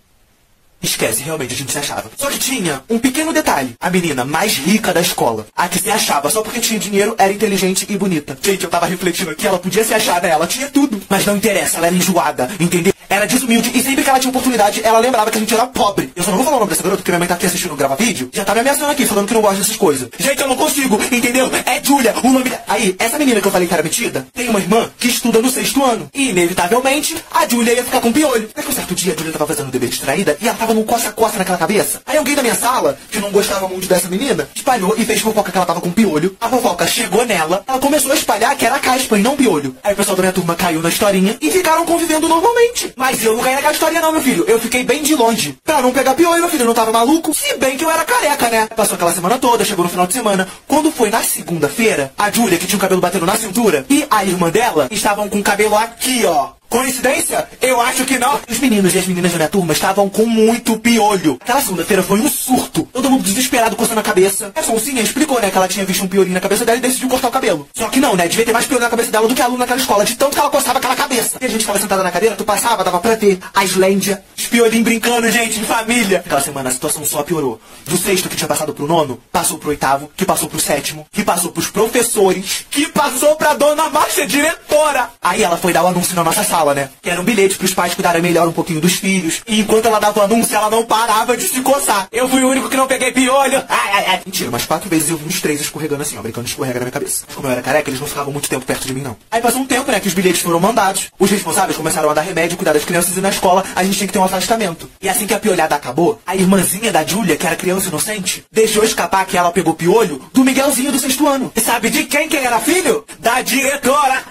S1: esquece, realmente a gente se achava. Só que tinha um pequeno detalhe: a menina mais rica da escola, a que se achava só porque tinha dinheiro, era inteligente e bonita. Gente, eu tava refletindo aqui, ela podia se achar, né? Ela tinha tudo. Mas não interessa, ela era enjoada, entendeu? Ela era desumilde e sempre que ela tinha oportunidade, ela lembrava que a gente era pobre. Eu só não vou falar o nome dessa garota porque minha mãe tá aqui assistindo gravar vídeo. Já tá me ameaçando aqui, falando que não gosta dessas coisas. Gente, eu não consigo, entendeu? É Júlia, o nome dela. Aí, essa menina que eu falei que era metida, tem uma irmã que estuda no 6º ano. E, inevitavelmente, a Júlia ia ficar com piolho. Até que um certo dia, a Júlia tava fazendo o dever distraída e ela tava num coça-coça naquela cabeça. Aí alguém da minha sala, que não gostava muito dessa menina, espalhou e fez fofoca que ela tava com piolho. A fofoca chegou nela, ela começou a espalhar que era caspa e não piolho. Aí o pessoal da minha turma caiu na historinha e ficaram convivendo normalmente. Mas eu não caí naquela historinha não, meu filho. Eu fiquei bem de longe. Pra não pegar piolho, meu filho, eu não tava maluco. Se bem que eu era careca, né? Passou aquela semana toda, chegou no final de semana. Quando foi na segunda-feira, a Júlia, que tinha o cabelo batendo na cintura, e a irmã dela estavam com o cabelo aqui, ó. Coincidência? Eu acho que não. Os meninos e as meninas da minha turma estavam com muito piolho. Aquela segunda-feira foi um surto. Todo mundo desesperado, coçando a cabeça. A Sonsinha explicou, né, que ela tinha visto um piolinho na cabeça dela e decidiu cortar o cabelo. Só que não, né, devia ter mais piolho na cabeça dela do que aluno naquela escola, de tanto que ela coçava aquela cabeça. E a gente ficava sentada na cadeira, tu passava, dava pra ver a Islândia, os piolinhos brincando, gente, em família. Aquela semana a situação só piorou. Do 6º, que tinha passado pro 9º, passou pro 8º, que passou pro 7º, que passou pros professores, que passou pra dona Márcia, diretora. Aí ela foi dar o anúncio na nossa sala, né? Que era um bilhete pros pais cuidarem melhor um pouquinho dos filhos. E enquanto ela dava o anúncio, ela não parava de se coçar. Eu fui o único que não peguei piolho. Ai, ai, ai. Mentira, mas 4 vezes eu vi uns 3 escorregando assim, ó, brincando de escorrega na minha cabeça. Mas como eu era careca, eles não ficavam muito tempo perto de mim, não. Aí passou um tempo, né, que os bilhetes foram mandados. Os responsáveis começaram a dar remédio, cuidar das crianças e na escola a gente tinha que ter um afastamento. E assim que a piolhada acabou, a irmãzinha da Júlia, que era criança inocente, deixou escapar que ela pegou piolho do Miguelzinho do 6º ano. E sabe de quem era filho? Da diretora.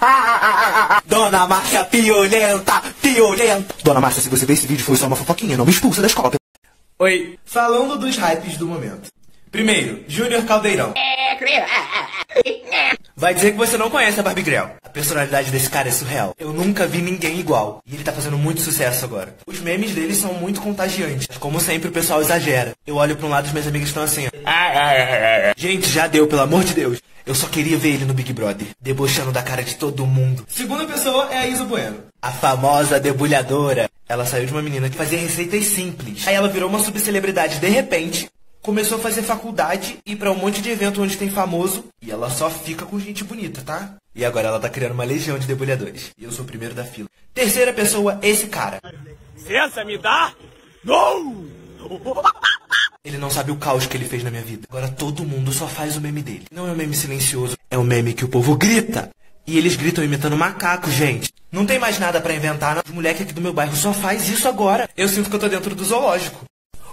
S1: Dona Márcia piolenta, piolenta. Dona Márcia, se você ver esse vídeo, foi só uma fofoquinha, não me expulsa da escola.
S2: Oi, falando dos hypes do momento. Primeiro, Júnior Caldeirão. Vai dizer que você não conhece a Barbie Girl. A personalidade desse cara é surreal. Eu nunca vi ninguém igual. E ele tá fazendo muito sucesso agora. Os memes dele são muito contagiantes. Como sempre, o pessoal exagera. Eu olho pra um lado e as minhas amigas estão assim, ó. Gente, já deu, pelo amor de Deus. Eu só queria ver ele no Big Brother, debochando da cara de todo mundo. Segunda pessoa é a Isa Bueno. A famosa debulhadora. Ela saiu de uma menina que fazia receitas simples. Aí ela virou uma subcelebridade de repente. Começou a fazer faculdade e ir pra um monte de evento onde tem famoso. E ela só fica com gente bonita, tá? E agora ela tá criando uma legião de debulhadores. E eu sou o primeiro da fila. Terceira pessoa, esse cara.
S4: Licença, me dá? Não!
S2: Ele não sabe o caos que ele fez na minha vida. Agora todo mundo só faz o meme dele. Não é um meme silencioso, é um meme que o povo grita. E eles gritam imitando macaco, gente. Não tem mais nada pra inventar, não. Os moleques aqui do meu bairro só faz isso agora. Eu sinto que eu tô dentro do zoológico.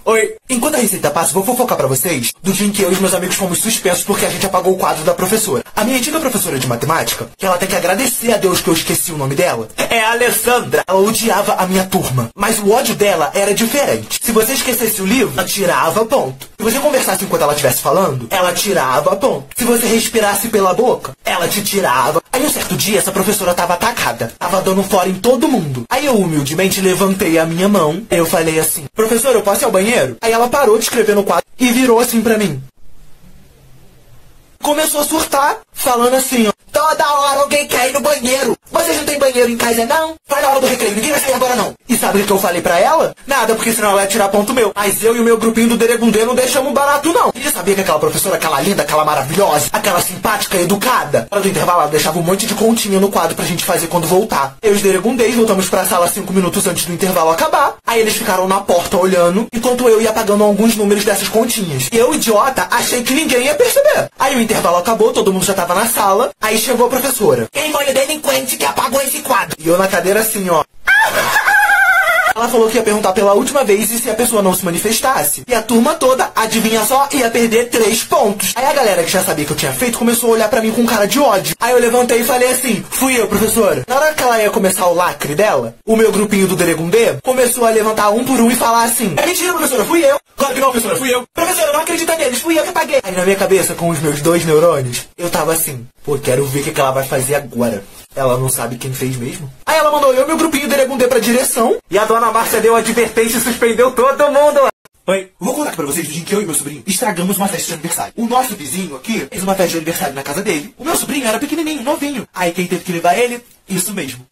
S1: Oi, enquanto a receita passa, vou fofocar pra vocês do dia em que eu e os meus amigos fomos suspensos porque a gente apagou o quadro da professora. A minha antiga professora de matemática, que ela tem que agradecer a Deus que eu esqueci o nome dela, é a Alessandra. Ela odiava a minha turma, mas o ódio dela era diferente. Se você esquecesse o livro, ela tirava ponto. Se você conversasse enquanto ela estivesse falando, ela tirava ponto. Se você respirasse pela boca, ela te tirava. Aí um certo dia, essa professora tava atacada. Tava dando fora em todo mundo. Aí eu humildemente levantei a minha mão. Eu falei assim, professora, eu posso ir ao banheiro? Aí ela parou de escrever no quadro e virou assim pra mim. Começou a surtar, falando assim, ó. Toda hora alguém quer ir no banheiro. Vocês não tem banheiro em casa, não? Vai na hora do recreio, ninguém vai sair agora, não. E sabe o que eu falei pra ela? Nada, porque senão ela ia tirar ponto meu. Mas eu e o meu grupinho do Deregundê não deixamos barato, não. E sabia que aquela professora, aquela linda, aquela maravilhosa, aquela simpática, educada, na hora do intervalo ela deixava um monte de continha no quadro pra gente fazer quando voltar. Eu e os Deregundês voltamos pra sala 5 minutos antes do intervalo acabar. Aí eles ficaram na porta olhando, enquanto eu ia apagando alguns números dessas continhas. E eu, idiota, achei que ninguém ia perceber. Aí o intervalo acabou, todo mundo já tava na sala. Aí chegou a professora. Quem foi o delinquente que apagou esse quadro? E eu na cadeira assim, ó. Ela falou que ia perguntar pela última vez e se a pessoa não se manifestasse. E a turma toda, adivinha só, ia perder 3 pontos. Aí a galera que já sabia que eu tinha feito começou a olhar pra mim com cara de ódio. Aí eu levantei e falei assim, fui eu, professora. Na hora que ela ia começar o lacre dela, o meu grupinho do Deregundê começou a levantar um por um e falar assim, é mentira, professora, fui eu. Claro que não, professora, fui eu. Professora, não acredita neles, fui eu que paguei. Aí na minha cabeça, com os meus 2 neurônios, eu tava assim, pô, quero ver o que ela vai fazer agora. Ela não sabe quem fez mesmo? Aí ela mandou eu e meu grupinho Deregundê pra direção. E a dona Márcia deu advertência e suspendeu todo mundo. Oi, vou contar aqui pra vocês do dia que eu e meu sobrinho estragamos uma festa de aniversário. O nosso vizinho aqui fez uma festa de aniversário na casa dele. O meu sobrinho era pequenininho, novinho. Aí quem teve que levar ele? Isso mesmo.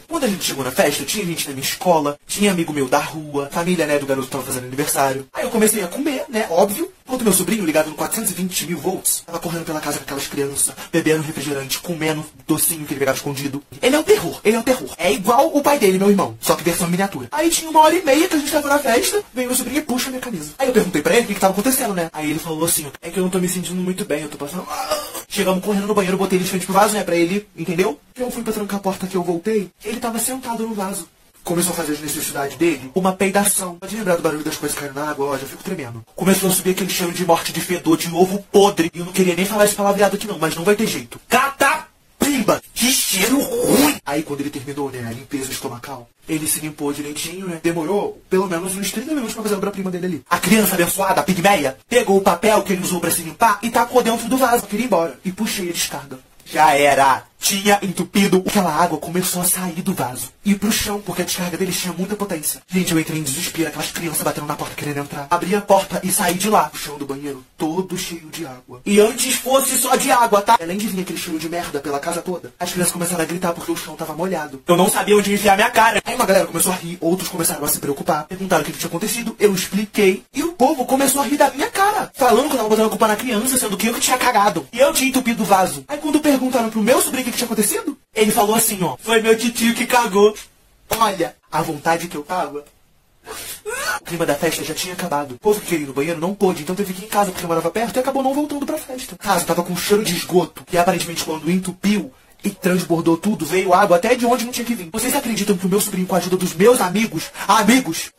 S1: Quando a gente chegou na festa, tinha gente da minha escola, tinha amigo meu da rua, família, né, do garoto que tava fazendo aniversário. Aí eu comecei a comer, né, óbvio. Enquanto meu sobrinho, ligado no 420 mil volts, tava correndo pela casa com aquelas crianças, bebendo refrigerante, comendo docinho que ele pegava escondido. Ele é o terror, ele é o terror. É igual o pai dele, meu irmão, só que versão miniatura. Aí tinha 1h30 que a gente tava na festa, veio meu sobrinho e puxa a minha camisa. Aí eu perguntei pra ele o que tava acontecendo, né. Aí ele falou assim, é que eu não tô me sentindo muito bem, eu tô passando... Chegamos correndo no banheiro, botei ele de frente pro vaso, né, pra ele, entendeu? Eu fui pra trancar a porta que eu voltei, ele tava sentado no vaso. Começou a fazer as necessidades dele, uma peidação. Pode lembrar do barulho das coisas caindo na água, ó, já fico tremendo. Começou a subir aquele cheiro de morte, de fedor, de ovo podre. E eu não queria nem falar esse palavreado aqui não, mas não vai ter jeito. Catapimba! Que cheiro ruim! Aí quando ele terminou, né, a limpeza estomacal, ele se limpou direitinho, né? Demorou pelo menos uns 30 minutos pra fazer a obra-prima dele ali. A criança abençoada, a pigmeia, pegou o papel que ele usou pra se limpar e tacou dentro do vaso. Eu queria ir embora. E puxei a descarga. Já era. Tinha entupido. Aquela água começou a sair do vaso e ir pro chão, porque a descarga deles tinha muita potência. Gente, eu entrei em desespero, aquelas crianças batendo na porta querendo entrar. Abri a porta e saí de lá. O chão do banheiro todo cheio de água. E antes fosse só de água, tá? Além de vir aquele cheiro de merda pela casa toda, as crianças começaram a gritar porque o chão tava molhado. Eu não sabia onde enfiar minha cara. Aí uma galera começou a rir, outros começaram a se preocupar. Perguntaram o que tinha acontecido, eu expliquei. E o povo começou a rir da minha cara, falando que eu tava botando a culpa na criança, sendo que eu que tinha cagado. E eu tinha entupido o vaso. Aí quando perguntaram pro meu sobrinho o que tinha acontecido, ele falou assim, ó, foi meu titio que cagou. Olha, a vontade que eu tava. O clima da festa já tinha acabado. O povo que queria ir no banheiro não pôde, então teve que ir em casa porque eu morava perto e acabou não voltando pra festa. A casa tava com cheiro de esgoto, que aparentemente quando entupiu e transbordou tudo, veio água até de onde não tinha que vir. Vocês acreditam que o meu sobrinho, com a ajuda dos meus amigos,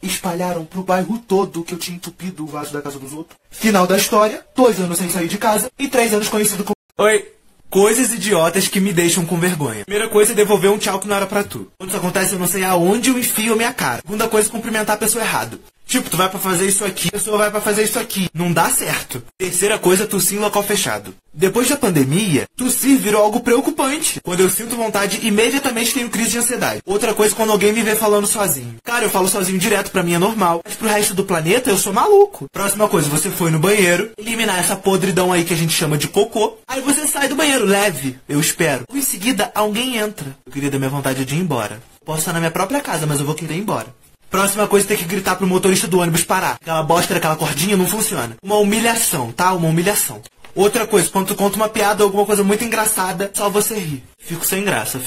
S1: espalharam pro bairro todo que eu tinha entupido o vaso da casa dos outros? Final da história, 2 anos sem sair de casa e 3 anos conhecido como...
S3: Oi. Coisas idiotas que me deixam com vergonha. Primeira coisa é devolver um tchau que não era pra tu. Quando isso acontece, eu não sei aonde eu enfio a minha cara. Segunda coisa é cumprimentar a pessoa errado. Tipo, tu vai pra fazer isso aqui, a pessoa vai pra fazer isso aqui. Não dá certo. Terceira coisa, tossir em local fechado. Depois da pandemia, tossir virou algo preocupante. Quando eu sinto vontade, imediatamente tenho crise de ansiedade. Outra coisa, quando alguém me vê falando sozinho. Cara, eu falo sozinho direto, pra mim é normal. Mas pro resto do planeta, eu sou maluco. Próxima coisa, você foi no banheiro, eliminar essa podridão aí que a gente chama de cocô. Aí você sai do banheiro, leve, eu espero. Em seguida, alguém entra. Eu queria dar minha vontade de ir embora. Posso estar na minha própria casa, mas eu vou querer ir embora. Próxima coisa, ter que gritar pro motorista do ônibus parar. Aquela bosta daquela cordinha não funciona. Uma humilhação, tá? Uma humilhação. Outra coisa, quando tu conta uma piada ou alguma coisa muito engraçada, só você ri. Fico sem graça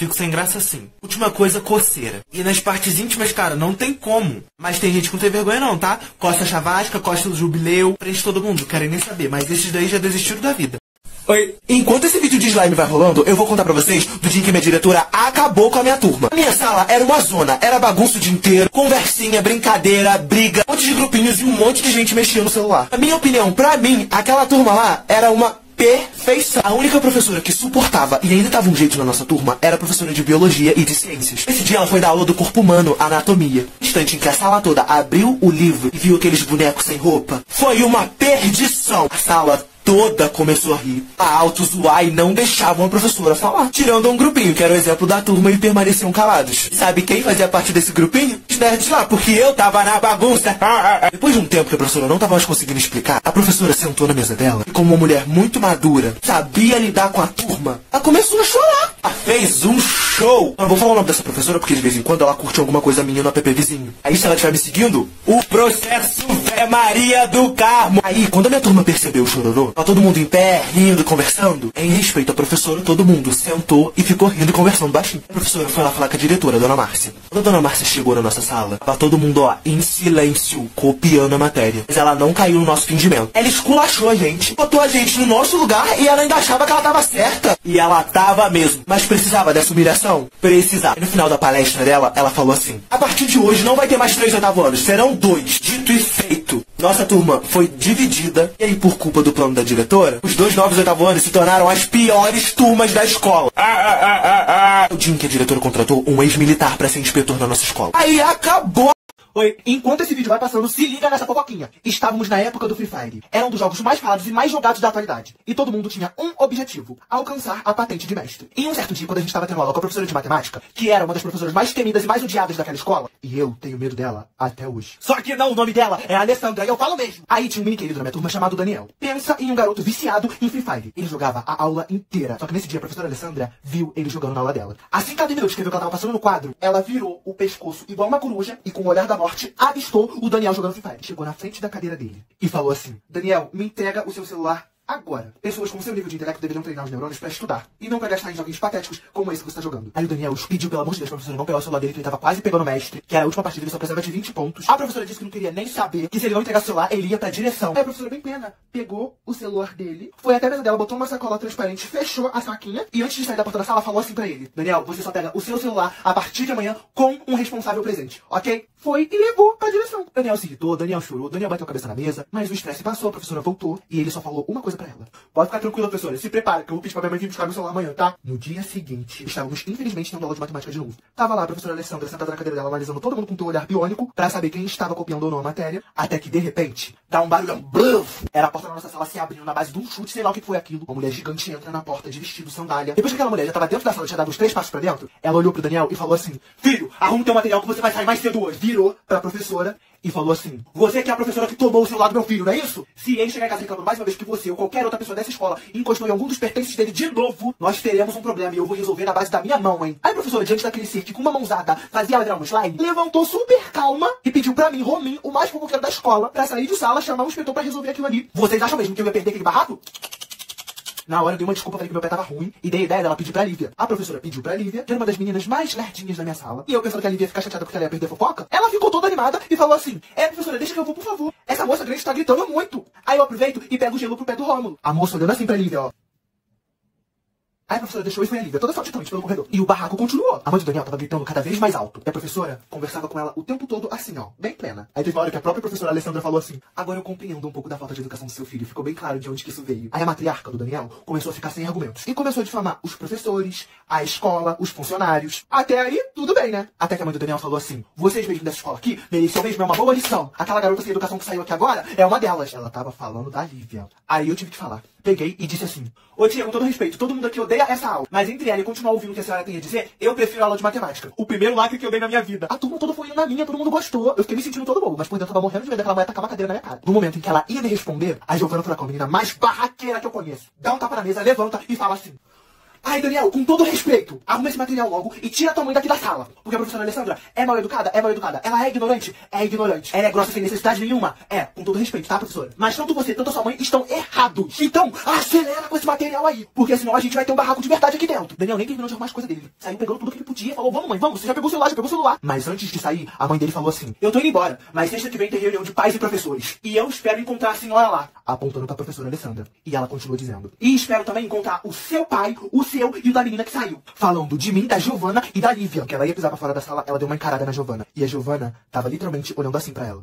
S3: sim. Última coisa, coceira. E nas partes íntimas, cara, não tem como. Mas tem gente que não tem vergonha não, tá? Costa Chavasca, Costa Jubileu, prende todo mundo, querem nem saber. Mas esses daí já desistiram da vida.
S1: Oi. Enquanto esse vídeo de slime vai rolando, eu vou contar pra vocês do dia em que minha diretora acabou com a minha turma. A minha sala era uma zona, era bagunça o dia inteiro, conversinha, brincadeira, briga, um monte de grupinhos e um monte de gente mexendo no celular. Na minha opinião, pra mim, aquela turma lá era uma perfeição. A única professora que suportava e ainda dava um jeito na nossa turma era a professora de biologia e de ciências. Esse dia ela foi dar aula do corpo humano, anatomia. No instante em que a sala toda abriu o livro e viu aqueles bonecos sem roupa, foi uma perdição. A sala toda começou a rir, a alto zoar e não deixavam a professora falar. Tirando um grupinho, que era o exemplo da turma, e permaneciam calados. Sabe quem fazia parte desse grupinho? Os nerds lá, porque eu tava na bagunça. Depois de um tempo que a professora não tava mais conseguindo explicar, a professora sentou na mesa dela e, como uma mulher muito madura, sabia lidar com a turma, ela começou a chorar. Ela fez um show. Eu não vou falar o nome dessa professora porque de vez em quando ela curte alguma coisa minha no app vizinho. Aí se ela estiver me seguindo, o processo é Maria do Carmo. Aí quando a minha turma percebeu o chororô, tá todo mundo em pé, rindo e conversando. Em respeito à professora, todo mundo sentou e ficou rindo e conversando baixinho. A professora foi lá falar com a diretora, a dona Márcia. Quando a dona Márcia chegou na nossa sala, tava todo mundo, ó, em silêncio, copiando a matéria. Mas ela não caiu no nosso fingimento. Ela esculachou a gente, botou a gente no nosso lugar e ela ainda achava que ela tava certa. E ela tava mesmo. Mas precisava dessa humilhação? Precisava. E no final da palestra dela, ela falou assim: a partir de hoje não vai ter mais 3 oitavos anos, serão 2. Dito e feito. Nossa turma foi dividida. E aí, por culpa do plano da diretora, os 2 novos oitavos anos se tornaram as piores turmas da escola. O dia em que a diretora contratou um ex-militar pra ser inspetor na nossa escola. Aí acabou. Oi, enquanto esse vídeo vai passando, se liga nessa fofoquinha. Estávamos na época do Free Fire. Era um dos jogos mais falados e mais jogados da atualidade. E todo mundo tinha um objetivo: alcançar a patente de mestre. E um certo dia, quando a gente estava tendo aula com a professora de matemática, que era uma das professoras mais temidas e mais odiadas daquela escola, e eu tenho medo dela até hoje. Só que não, o nome dela é Alessandra, e eu falo mesmo. Aí tinha um mini querido da minha turma chamado Daniel. Pensa em um garoto viciado em Free Fire. Ele jogava a aula inteira. Só que nesse dia a professora Alessandra viu ele jogando na aula dela. Assim que ela terminou de escrever o que ela tava passando no quadro, ela virou o pescoço igual uma coruja e com o olhar da morte avistou o Daniel jogando Free Fire. Chegou na frente da cadeira dele e falou assim: Daniel, me entrega o seu celular agora. Pessoas com seu nível de intelecto deveriam treinar os neurônios pra estudar e não pra gastar em joguinhos patéticos como esse que você tá jogando. Aí o Daniel pediu, pelo amor de Deus, pra professora não pegar o celular dele, que ele tava quase pegando o mestre, que era a última partida, ele só precisava de 20 pontos. A professora disse que não queria nem saber, que se ele não entregasse o celular, ele ia pra direção. Aí a professora, bem pena, pegou o celular dele, foi até a mesa dela, botou uma sacola transparente, fechou a saquinha e antes de sair da porta da sala, falou assim pra ele: Daniel, você só pega o seu celular a partir de amanhã com um responsável presente, ok? Foi e levou pra direção. Daniel se irritou, Daniel chorou, Daniel bateu a cabeça na mesa, mas o estresse passou, a professora voltou e ele só falou uma coisa pra ela: pode ficar tranquila, professora, se prepara, que eu vou pedir pra minha mãe vir buscar meu celular amanhã, tá? No dia seguinte, estávamos infelizmente tendo aula de matemática de novo. Tava lá a professora Alessandra sentada na cadeira dela, analisando todo mundo com um olhar biônico pra saber quem estava copiando ou não a matéria, até que de repente, dá um barulhão, bluf! Era a porta da nossa sala se abrindo na base de um chute, sei lá o que foi aquilo. Uma mulher gigante entra na porta de vestido, sandália. Depois que aquela mulher já tava dentro da sala, tinha dado uns 3 passos pra dentro, ela olhou pro Daniel e falou assim: filho, arrume teu material que você vai sair mais cedo hoje. Virou pra professora e falou assim: você que é a professora que tomou o celular do meu filho, não é isso? Se ele chegar em casa reclamando mais uma vez que você ou qualquer outra pessoa dessa escola encostou em algum dos pertences dele de novo, nós teremos um problema e eu vou resolver na base da minha mão, hein? Aí a professora, diante daquele ser que com uma mãozada fazia ela virar um slime, levantou super calma e pediu pra mim, Romin, o mais fofoqueiro da escola, pra sair de sala, chamar um inspetor pra resolver aquilo ali. Vocês acham mesmo que eu ia perder aquele barraco? Na hora eu dei uma desculpa, falei que meu pé tava ruim e dei a ideia dela pedir pra Lívia. A professora pediu pra Lívia, que era uma das meninas mais lerdinhas da minha sala. E eu pensando que a Lívia ia ficar chateada porque ela ia perder a fofoca, ela ficou toda animada e falou assim: professora, deixa que eu vou, por favor. Essa moça grande tá gritando muito. Aí eu aproveito e pego o gelo pro pé do Rômulo. A moça olhando assim pra Lívia, ó. Aí a professora deixou e foi a Lívia, toda saltitante pelo corredor. E o barraco continuou. A mãe do Daniel tava gritando cada vez mais alto. E a professora conversava com ela o tempo todo assim, ó, bem plena. Aí teve uma hora que a própria professora Alessandra falou assim: agora eu compreendo um pouco da falta de educação do seu filho. Ficou bem claro de onde que isso veio. Aí a matriarca do Daniel começou a ficar sem argumentos. E começou a difamar os professores, a escola, os funcionários. Até aí, tudo bem, né? Até que a mãe do Daniel falou assim: vocês mesmo dessa escola aqui mereciam mesmo uma boa lição. Aquela garota sem educação que saiu aqui agora é uma delas. Ela tava falando da Lívia. Aí eu tive que falar. Peguei e disse assim: ô tia, com todo respeito, todo mundo aqui odeia essa aula. Mas entre ela e continuar ouvindo o que a senhora tem a dizer, eu prefiro a aula de matemática. O primeiro lacre que eu dei na minha vida. A turma toda foi indo na minha, todo mundo gostou. Eu fiquei me sentindo todo bobo, mas por dentro eu tava morrendo de medo daquela mulher tacar uma cadeira na minha cara. No momento em que ela ia me responder, a Giovana Furacão, a menina mais barraqueira que eu conheço, dá um tapa na mesa, levanta e fala assim: ai, Daniel, com todo respeito, arruma esse material logo e tira a tua mãe daqui da sala. Porque a professora Alessandra é mal educada, é mal educada. Ela é ignorante, é ignorante. Ela é grossa sem necessidade nenhuma. É, com todo respeito, tá, professora? Mas tanto você, tanto a sua mãe estão errados. Então, acelera com esse material aí, porque senão a gente vai ter um barraco de verdade aqui dentro. Daniel nem terminou de arrumar as coisas dele. Saiu pegando tudo que ele podia, falou: vamos, mãe, vamos, você já pegou o celular, já pegou o celular. Mas antes de sair, a mãe dele falou assim: eu tô indo embora, mas sexta que vem tem reunião de pais e professores. E eu espero encontrar a senhora lá. Apontando pra professora Alessandra. E ela continuou dizendo: e espero também encontrar o seu pai, o seu e o da menina que saiu. Falando de mim, da Giovana e da Lívia. Que ela ia pisar pra fora da sala, ela deu uma encarada na Giovana. E a Giovana tava literalmente olhando assim pra ela.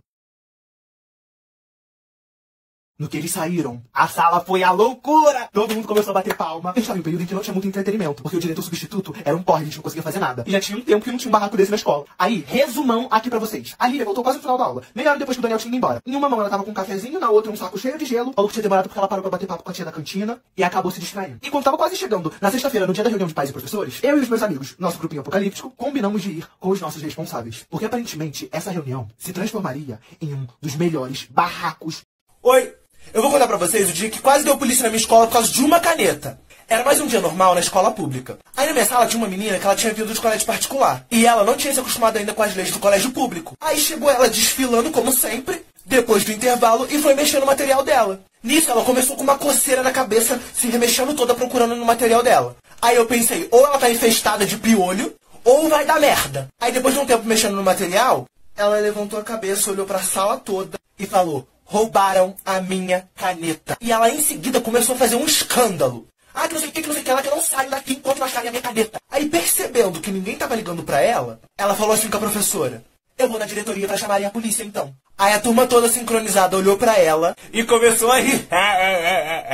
S1: No que eles saíram, a sala foi a loucura! Todo mundo começou a bater palma. Eu estava em um período em que não tinha muito entretenimento, porque o diretor substituto era um porre, a gente não conseguia fazer nada. E já tinha um tempo que não tinha um barraco desse na escola. Aí, resumão aqui pra vocês. A Lívia voltou quase no final da aula, meia hora depois que o Daniel tinha ido embora. Em uma mão ela tava com um cafezinho, na outra um saco cheio de gelo. Falou que tinha demorado porque ela parou pra bater papo com a tia da cantina e acabou se distraindo. E quando tava quase chegando, na sexta-feira, no dia da reunião de pais e professores, eu e os meus amigos, nosso grupinho apocalíptico, combinamos de ir com os nossos responsáveis. Porque aparentemente essa reunião se transformaria em um dos melhores barracos. Oi! Eu vou contar pra vocês o dia que quase deu polícia na minha escola por causa de uma caneta. Era mais um dia normal na escola pública. Aí na minha sala tinha uma menina que ela tinha vindo de colégio particular. E ela não tinha se acostumado ainda com as leis do colégio público. Aí chegou ela desfilando como sempre, depois do intervalo, e foi mexendo no material dela. Nisso ela começou com uma coceira na cabeça, se remexendo toda procurando no material dela. Aí eu pensei, ou ela tá infestada de piolho, ou vai dar merda. Aí depois de um tempo mexendo no material, ela levantou a cabeça, olhou pra sala toda e falou: roubaram a minha caneta. E ela em seguida começou a fazer um escândalo. Ah, que não sei o que, que eu não saio daqui enquanto não acharem a minha caneta. Aí percebendo que ninguém tava ligando pra ela, ela falou assim com a professora: eu vou na diretoria pra chamarem a polícia então. Aí a turma toda sincronizada olhou pra ela e começou a rir.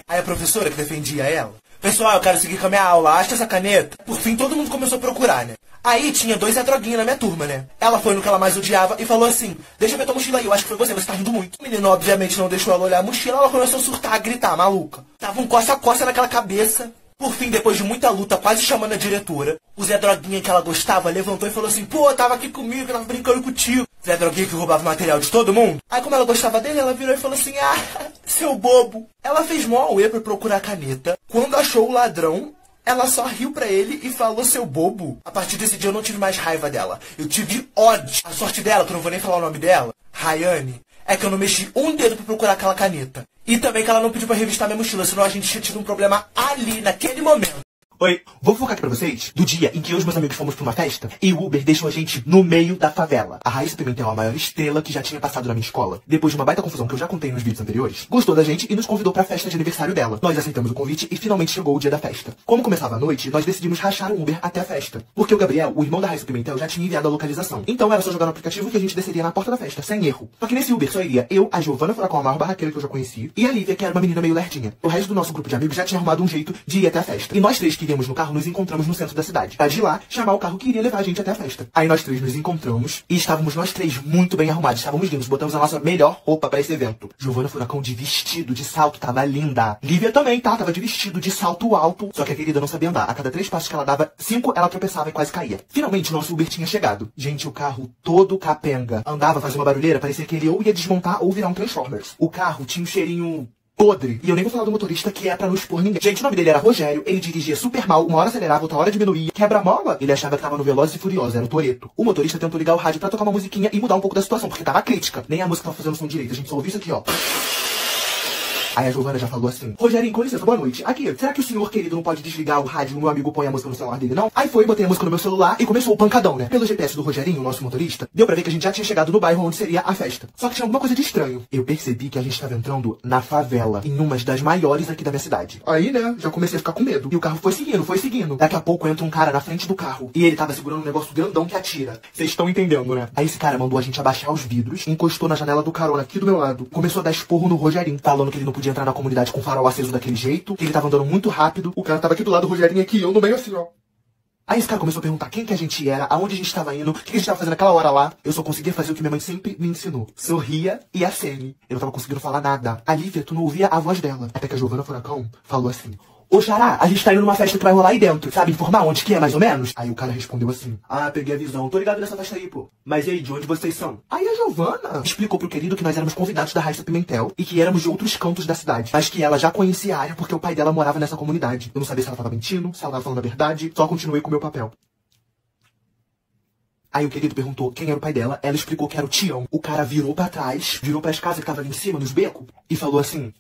S1: Aí a professora, que defendia ela, Pessoal, eu quero seguir com a minha aula, acha essa caneta? Por fim, todo mundo começou a procurar, né? Aí tinha 2 Zé Droguinha na minha turma, né? Ela foi no que ela mais odiava e falou assim: deixa eu ver tua mochila aí, eu acho que foi você tá rindo muito. O menino, obviamente, não deixou ela olhar a mochila, ela começou a surtar, a gritar, maluca. Tava um coça-coça naquela cabeça. Por fim, depois de muita luta, quase chamando a diretora, o Zé Droguinha que ela gostava levantou e falou assim: pô, tava aqui comigo, eu tava brincando contigo. Zé Droguinha que roubava material de todo mundo. Aí como ela gostava dele, ela virou e falou assim: ah, seu bobo. Ela fez mó auê pra procurar a caneta. Quando achou o ladrão, ela só riu pra ele e falou: seu bobo. A partir desse dia eu não tive mais raiva dela. Eu tive ódio. A sorte dela, que eu não vou nem falar o nome dela, Rayane, é que eu não mexi um dedo pra procurar aquela caneta. E também que ela não pediu pra revistar minha mochila, senão a gente tinha tido um problema ali, naquele momento.
S3: Oi, vou focar aqui pra vocês do dia em que eu e os meus amigos fomos pra uma festa e o Uber deixou a gente no meio da favela. A Raíssa Pimentel, a maior estrela que já tinha passado na minha escola, depois de uma baita confusão que eu já contei nos vídeos anteriores, gostou da gente e nos convidou pra festa de aniversário dela. Nós aceitamos o convite e finalmente chegou o dia da festa. Como começava a noite, nós decidimos rachar um Uber até a festa, porque o Gabriel, o irmão da Raíssa Pimentel, já tinha enviado a localização. Então era só jogar no aplicativo que a gente desceria na porta da festa, sem erro. Só que nesse Uber só iria eu, a Giovana Furacão, a maior barraqueira que eu já conheci, e a Lívia, que era uma menina meio lerdinha. O resto do nosso grupo de amigos já tinha arrumado um jeito de ir até a festa. E nós três que iríamos no carro nos encontramos no centro da cidade, pra de lá chamar o carro que iria levar a gente até a festa. Aí nós três nos encontramos e estávamos nós três muito bem arrumados, estávamos lindos, botamos a nossa melhor roupa pra esse evento. Giovana Furacão de vestido, de salto, tava linda. Lívia também, tá? Tava de vestido, de salto alto, só que a querida não sabia andar. A cada 3 passos que ela dava, 5 ela tropeçava e quase caía. Finalmente o nosso Uber tinha chegado. Gente, o carro todo capenga. Andava, fazia uma barulheira, parecia que ele ou ia desmontar ou virar um Transformers. O carro tinha um cheirinho podre. E eu nem vou falar do motorista, que é pra não expor ninguém. Gente, o nome dele era Rogério, ele dirigia super mal, uma hora acelerava, outra hora diminuía. Quebra-mola, ele achava que tava no Velozes e Furiosos, era o Toretto. O motorista tentou ligar o rádio pra tocar uma musiquinha e mudar um pouco da situação, porque tava crítica. Nem a música tava fazendo som direito, a gente só ouviu isso aqui, ó. Aí a Giovana já falou assim: Rogerinho, com licença, boa noite. Aqui, será que o senhor querido não pode desligar o rádio e o meu amigo põe a música no celular dele, não? Aí foi, botei a música no meu celular e começou o pancadão, né? Pelo GPS do Rogerinho, o nosso motorista, deu pra ver que a gente já tinha chegado no bairro onde seria a festa. Só que tinha alguma coisa de estranho. Eu percebi que a gente estava entrando na favela, em uma das maiores aqui da minha cidade. Aí, né, já comecei a ficar com medo. E o carro foi seguindo, foi seguindo. Daqui a pouco entra um cara na frente do carro e ele tava segurando um negócio grandão que atira. Vocês estão entendendo, né? Aí esse cara mandou a gente abaixar os vidros, encostou na janela do carona aqui do meu lado, começou a dar esporro no Rogerinho, falando que ele não podia entrar na comunidade com o farol aceso daquele jeito, que ele tava andando muito rápido, o cara tava aqui do lado do Rogerinho aqui e eu no meio assim, ó. Aí esse cara começou a perguntar quem que a gente era, aonde a gente tava indo, o que a gente tava fazendo naquela hora lá. Eu só conseguia fazer o que minha mãe sempre me ensinou: sorria e acene. Eu não tava conseguindo falar nada. A Lívia, tu não ouvia a voz dela. Até que a Giovana Furacão falou assim: ô Xará, a gente tá indo numa festa que vai rolar aí dentro, sabe informar onde que é, mais ou menos? Aí o cara respondeu assim: ah, peguei a visão, tô ligado nessa festa aí, pô. Mas e aí, de onde vocês são? Aí a Giovana explicou pro querido que nós éramos convidados da Raíssa Pimentel e que éramos de outros cantos da cidade, mas que ela já conhecia a área porque o pai dela morava nessa comunidade. Eu não sabia se ela tava mentindo, se ela tava falando a verdade, só continuei com o meu papel. Aí o querido perguntou quem era o pai dela, ela explicou que era o Tião. O cara virou pra trás, virou pras casas que tava ali em cima, nos becos, e falou assim: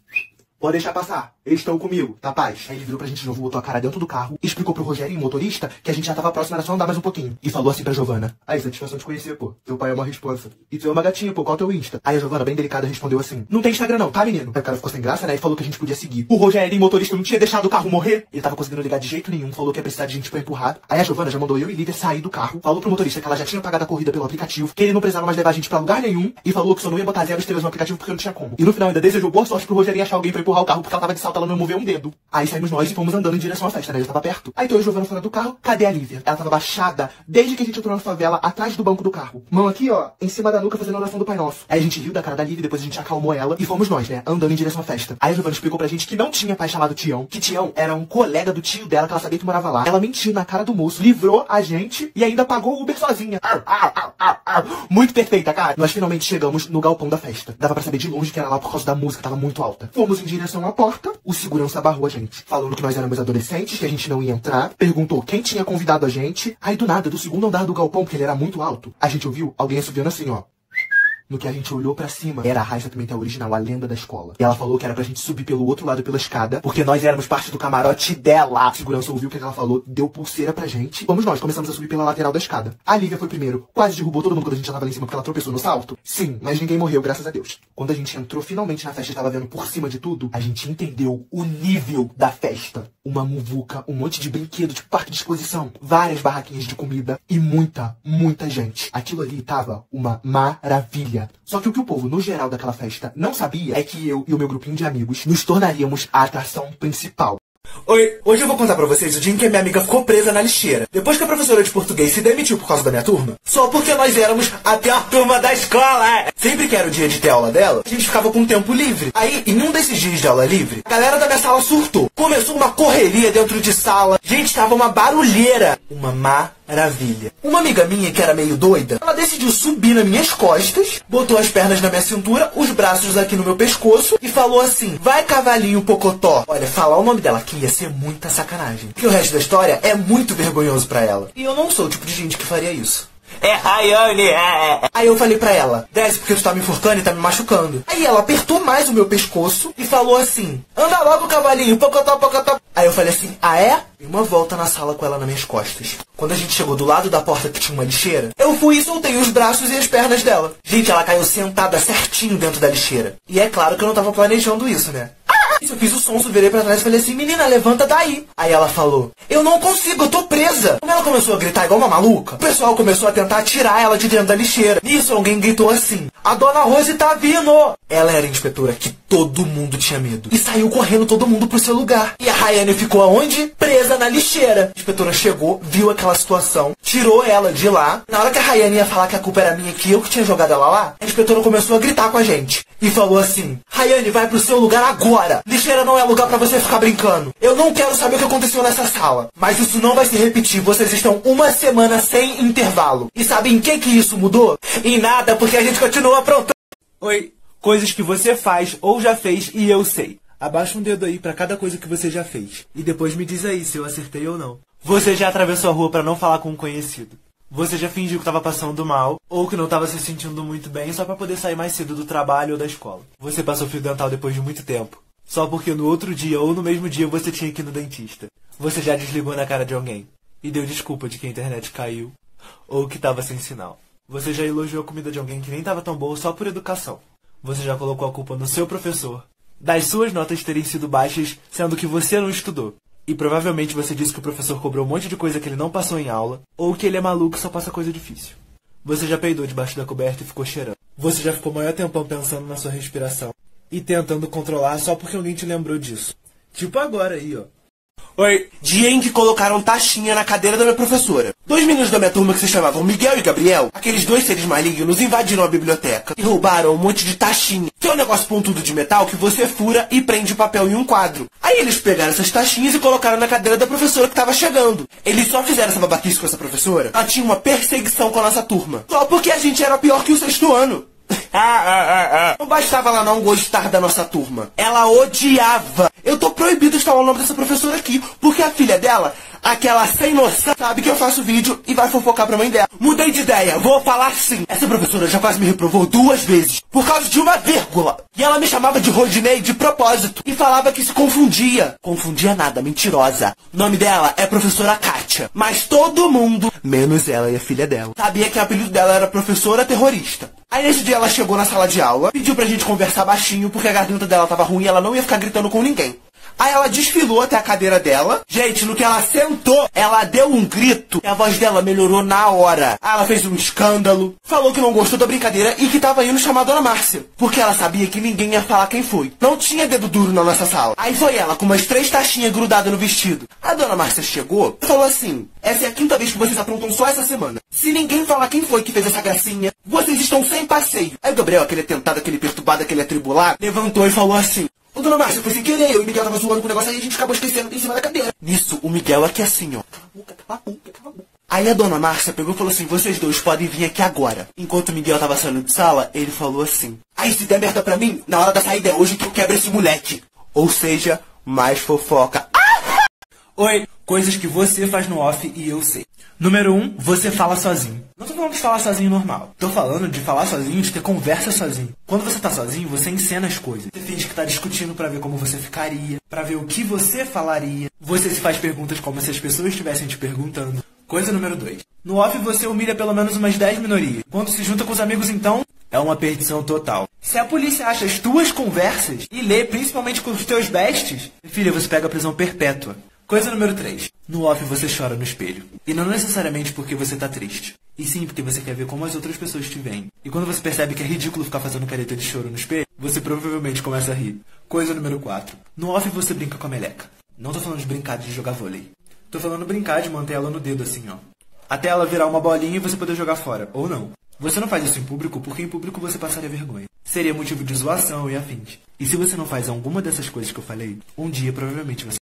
S3: pode deixar passar, eles estão comigo, tá paz? Aí ele virou pra gente de novo, botou a cara dentro do carro, explicou pro Rogerinho, motorista, que a gente já tava próximo, era só andar mais um pouquinho. E falou assim pra Giovana: aí, satisfação de conhecer, pô. Teu pai é uma responsa. E tu é uma gatinha, pô, qual é o teu Insta? Aí a Giovana, bem delicada, respondeu assim: não tem Instagram não, tá, menino? Aí o cara ficou sem graça, né, e falou que a gente podia seguir. O Rogerinho, motorista, não tinha deixado o carro morrer. Ele tava conseguindo ligar de jeito nenhum, falou que ia precisar de gente pra empurrar. Aí a Giovana já mandou eu e Lívia sair do carro, falou pro motorista que ela já tinha pagado a corrida pelo aplicativo, que ele não precisava mais levar a gente pra lugar nenhum, e falou que só não ia botar 0 estrelas no aplicativo porque não tinha como. E no final ainda desejou boa sorte pro Rogerinho achar alguém pra empurrar o carro, porque ela tava de salto, ela não moveu um dedo. Aí saímos nós e fomos andando em direção à festa, né? Já tava perto. Aí tô eu e Giovana fora do carro, cadê a Lívia? Ela tava baixada desde que a gente entrou na favela, atrás do banco do carro. Mão aqui, ó, em cima da nuca, fazendo a oração do Pai Nosso. Aí a gente riu da cara da Lívia, depois a gente acalmou ela e fomos nós, né? Andando em direção à festa. Aí a Giovana explicou pra gente que não tinha pai chamado Tião, que Tião era um colega do tio dela, que ela sabia que morava lá. Ela mentiu na cara do moço, livrou a gente e ainda pagou o Uber sozinha. Muito perfeita, cara. Nós finalmente chegamos no galpão da festa. Dava pra saber de longe que era lá por causa da música, tava muito alta. Fomos em direção à porta, o segurança barrou a gente, falando que nós éramos adolescentes, que a gente não ia entrar, perguntou quem tinha convidado a gente. Aí do nada, do segundo andar do galpão, porque ele era muito alto, a gente ouviu alguém assobiando assim, ó. No que a gente olhou pra cima, era a Raíssa Pimentel original, a lenda da escola. E ela falou que era pra gente subir pelo outro lado pela escada, porque nós éramos parte do camarote dela. A segurança ouviu o que ela falou, deu pulseira pra gente. Vamos nós, começamos a subir pela lateral da escada. A Lívia foi primeiro, quase derrubou todo mundo quando a gente já tava lá em cima, porque ela tropeçou no salto. Sim, mas ninguém morreu, graças a Deus. Quando a gente entrou finalmente na festa e tava vendo por cima de tudo, a gente entendeu o nível da festa. Uma muvuca, um monte de brinquedo, tipo parque de exposição, várias barraquinhas de comida e muita, muita gente. Aquilo ali tava uma maravilha. Só que o povo, no geral daquela festa, não sabia é que eu e o meu grupinho de amigos nos tornaríamos a atração principal.
S1: Oi, hoje eu vou contar pra vocês o dia em que a minha amiga ficou presa na lixeira. Depois que a professora de português se demitiu por causa da minha turma, só porque nós éramos a pior turma da escola. Sempre que era o dia de ter aula dela, a gente ficava com tempo livre. Aí, em um desses dias de aula livre, a galera da minha sala surtou. Começou uma correria dentro de sala. Gente, tava uma barulheira. Uma maravilha. Uma amiga minha, que era meio doida, ela decidiu subir nas minhas costas, botou as pernas na minha cintura, os braços aqui no meu pescoço e falou assim: vai, cavalinho pocotó. Olha, falar o nome dela aqui ia ser muita sacanagem, porque o resto da história é muito vergonhoso pra ela. E eu não sou o tipo de gente que faria isso.
S4: É Rayane,
S1: Aí eu falei pra ela: desce porque tu tá me enforcando e tá me machucando. Aí ela apertou mais o meu pescoço e falou assim: anda logo, cavalinho, pocotó, pocotó. Aí eu falei assim: ah é? Dei uma volta na sala com ela nas minhas costas. Quando a gente chegou do lado da porta que tinha uma lixeira, eu fui e soltei os braços e as pernas dela. Gente, ela caiu sentada certinho dentro da lixeira. E é claro que eu não tava planejando isso, né? Eu fiz o sonso, virei pra trás e falei assim: menina, levanta daí. Aí ela falou: eu não consigo, eu tô presa. Como ela começou a gritar igual uma maluca, o pessoal começou a tentar tirar ela de dentro da lixeira. Nisso, alguém gritou assim: a dona Rose tá vindo. Ela era a inspetora que todo mundo tinha medo. E saiu correndo todo mundo pro seu lugar. E a Rayane ficou aonde? Presa na lixeira. A inspetora chegou, viu aquela situação, tirou ela de lá. Na hora que a Rayane ia falar que a culpa era minha, que eu que tinha jogado ela lá, a inspetora começou a gritar com a gente. E falou assim: Rayane, vai pro seu lugar agora. Lixeira não é lugar pra você ficar brincando. Eu não quero saber o que aconteceu nessa sala. Mas isso não vai se repetir. Vocês estão uma semana sem intervalo. E sabem em que isso mudou? Em nada, porque a gente continua aprontando.
S2: Oi, coisas que você faz ou já fez e eu sei. Abaixa um dedo aí pra cada coisa que você já fez. E depois me diz aí se eu acertei ou não. Você já atravessou a rua pra não falar com um conhecido. Você já fingiu que estava passando mal ou que não estava se sentindo muito bem só para poder sair mais cedo do trabalho ou da escola. Você passou fio dental depois de muito tempo, só porque no outro dia ou no mesmo dia você tinha que ir no dentista. Você já desligou na cara de alguém e deu desculpa de que a internet caiu ou que estava sem sinal. Você já elogiou a comida de alguém que nem estava tão boa só por educação. Você já colocou a culpa no seu professor das suas notas terem sido baixas, sendo que você não estudou. E provavelmente você disse que o professor cobrou um monte de coisa que ele não passou em aula, ou que ele é maluco e só passa coisa difícil. Você já peidou debaixo da coberta e ficou cheirando. Você já ficou o maior tempão pensando na sua respiração e tentando controlar só porque alguém te lembrou disso. Tipo agora aí, ó.
S1: Oi, dia em que colocaram taxinha na cadeira da minha professora. 2 meninos da minha turma que se chamavam Miguel e Gabriel, aqueles 2 seres malignos, invadiram a biblioteca e roubaram um monte de taxinha, que é um negócio pontudo de metal que você fura e prende papel em um quadro. Aí eles pegaram essas taxinhas e colocaram na cadeira da professora que tava chegando. Eles só fizeram essa babaquice com essa professora. Ela tinha uma perseguição com a nossa turma, só porque a gente era pior que o 6º ano. Não bastava ela não gostar da nossa turma, ela odiava. Eu tô proibido de falar o nome dessa professora aqui, porque a filha dela, aquela sem noção, sabe que eu faço vídeo e vai fofocar pra mãe dela. Mudei de ideia, vou falar sim. Essa professora já quase me reprovou 2 vezes, por causa de uma vírgula. E ela me chamava de Rodinei de propósito, e falava que se confundia. Confundia nada, mentirosa. O nome dela é professora Kátia, mas todo mundo, menos ela e a filha dela, sabia que o apelido dela era professora terrorista. Aí nesse dia ela chegou na sala de aula, pediu pra gente conversar baixinho porque a garganta dela tava ruim e ela não ia ficar gritando com ninguém. Aí ela desfilou até a cadeira dela. Gente, no que ela sentou, ela deu um grito e a voz dela melhorou na hora. Aí ela fez um escândalo, falou que não gostou da brincadeira e que tava indo chamar a Dona Márcia, porque ela sabia que ninguém ia falar quem foi. Não tinha dedo duro na nossa sala. Aí foi ela com umas 3 taxinhas grudadas no vestido. A Dona Márcia chegou e falou assim: essa é a 5ª vez que vocês aprontam só essa semana. Se ninguém falar quem foi que fez essa gracinha, vocês estão sem passeio. Aí o Gabriel, aquele atentado, aquele perturbado, aquele atribulado, levantou e falou assim: ô Dona Márcia, foi sem querer, eu e o Miguel tava zoando com o negócio aí e a gente acabou esquecendo em cima da cadeira. Nisso, o Miguel aqui assim, ó. Cala a boca. Aí a Dona Márcia pegou e falou assim: vocês 2 podem vir aqui agora. Enquanto o Miguel tava saindo de sala, ele falou assim: aí se der merda pra mim, na hora da saída é hoje que eu quebro esse moleque. Ou seja, mais fofoca.
S2: Oi, coisas que você faz no off e eu sei. Número 1, você fala sozinho. Não tô falando de falar sozinho normal. Tô falando de falar sozinho, de ter conversa sozinho. Quando você tá sozinho, você encena as coisas. Você finge que tá discutindo pra ver como você ficaria, pra ver o que você falaria. Você se faz perguntas como se as pessoas estivessem te perguntando. Coisa número 2. No off você humilha pelo menos umas 10 minorias. Quando se junta com os amigos, então, é uma perdição total. Se a polícia acha as tuas conversas e lê principalmente com os teus bestes, filha, você pega a prisão perpétua. Coisa número 3. No off você chora no espelho. E não necessariamente porque você tá triste. E sim porque você quer ver como as outras pessoas te veem. E quando você percebe que é ridículo ficar fazendo careta de choro no espelho, você provavelmente começa a rir. Coisa número 4. No off você brinca com a meleca.
S3: Não tô falando de brincar de jogar vôlei. Tô falando brincar de manter ela no dedo assim, ó. Até ela virar uma bolinha e você poder jogar fora. Ou não. Você não faz isso em público porque em público você passaria vergonha. Seria motivo de zoação e afins. E se você não faz alguma dessas coisas que eu falei, um dia provavelmente você...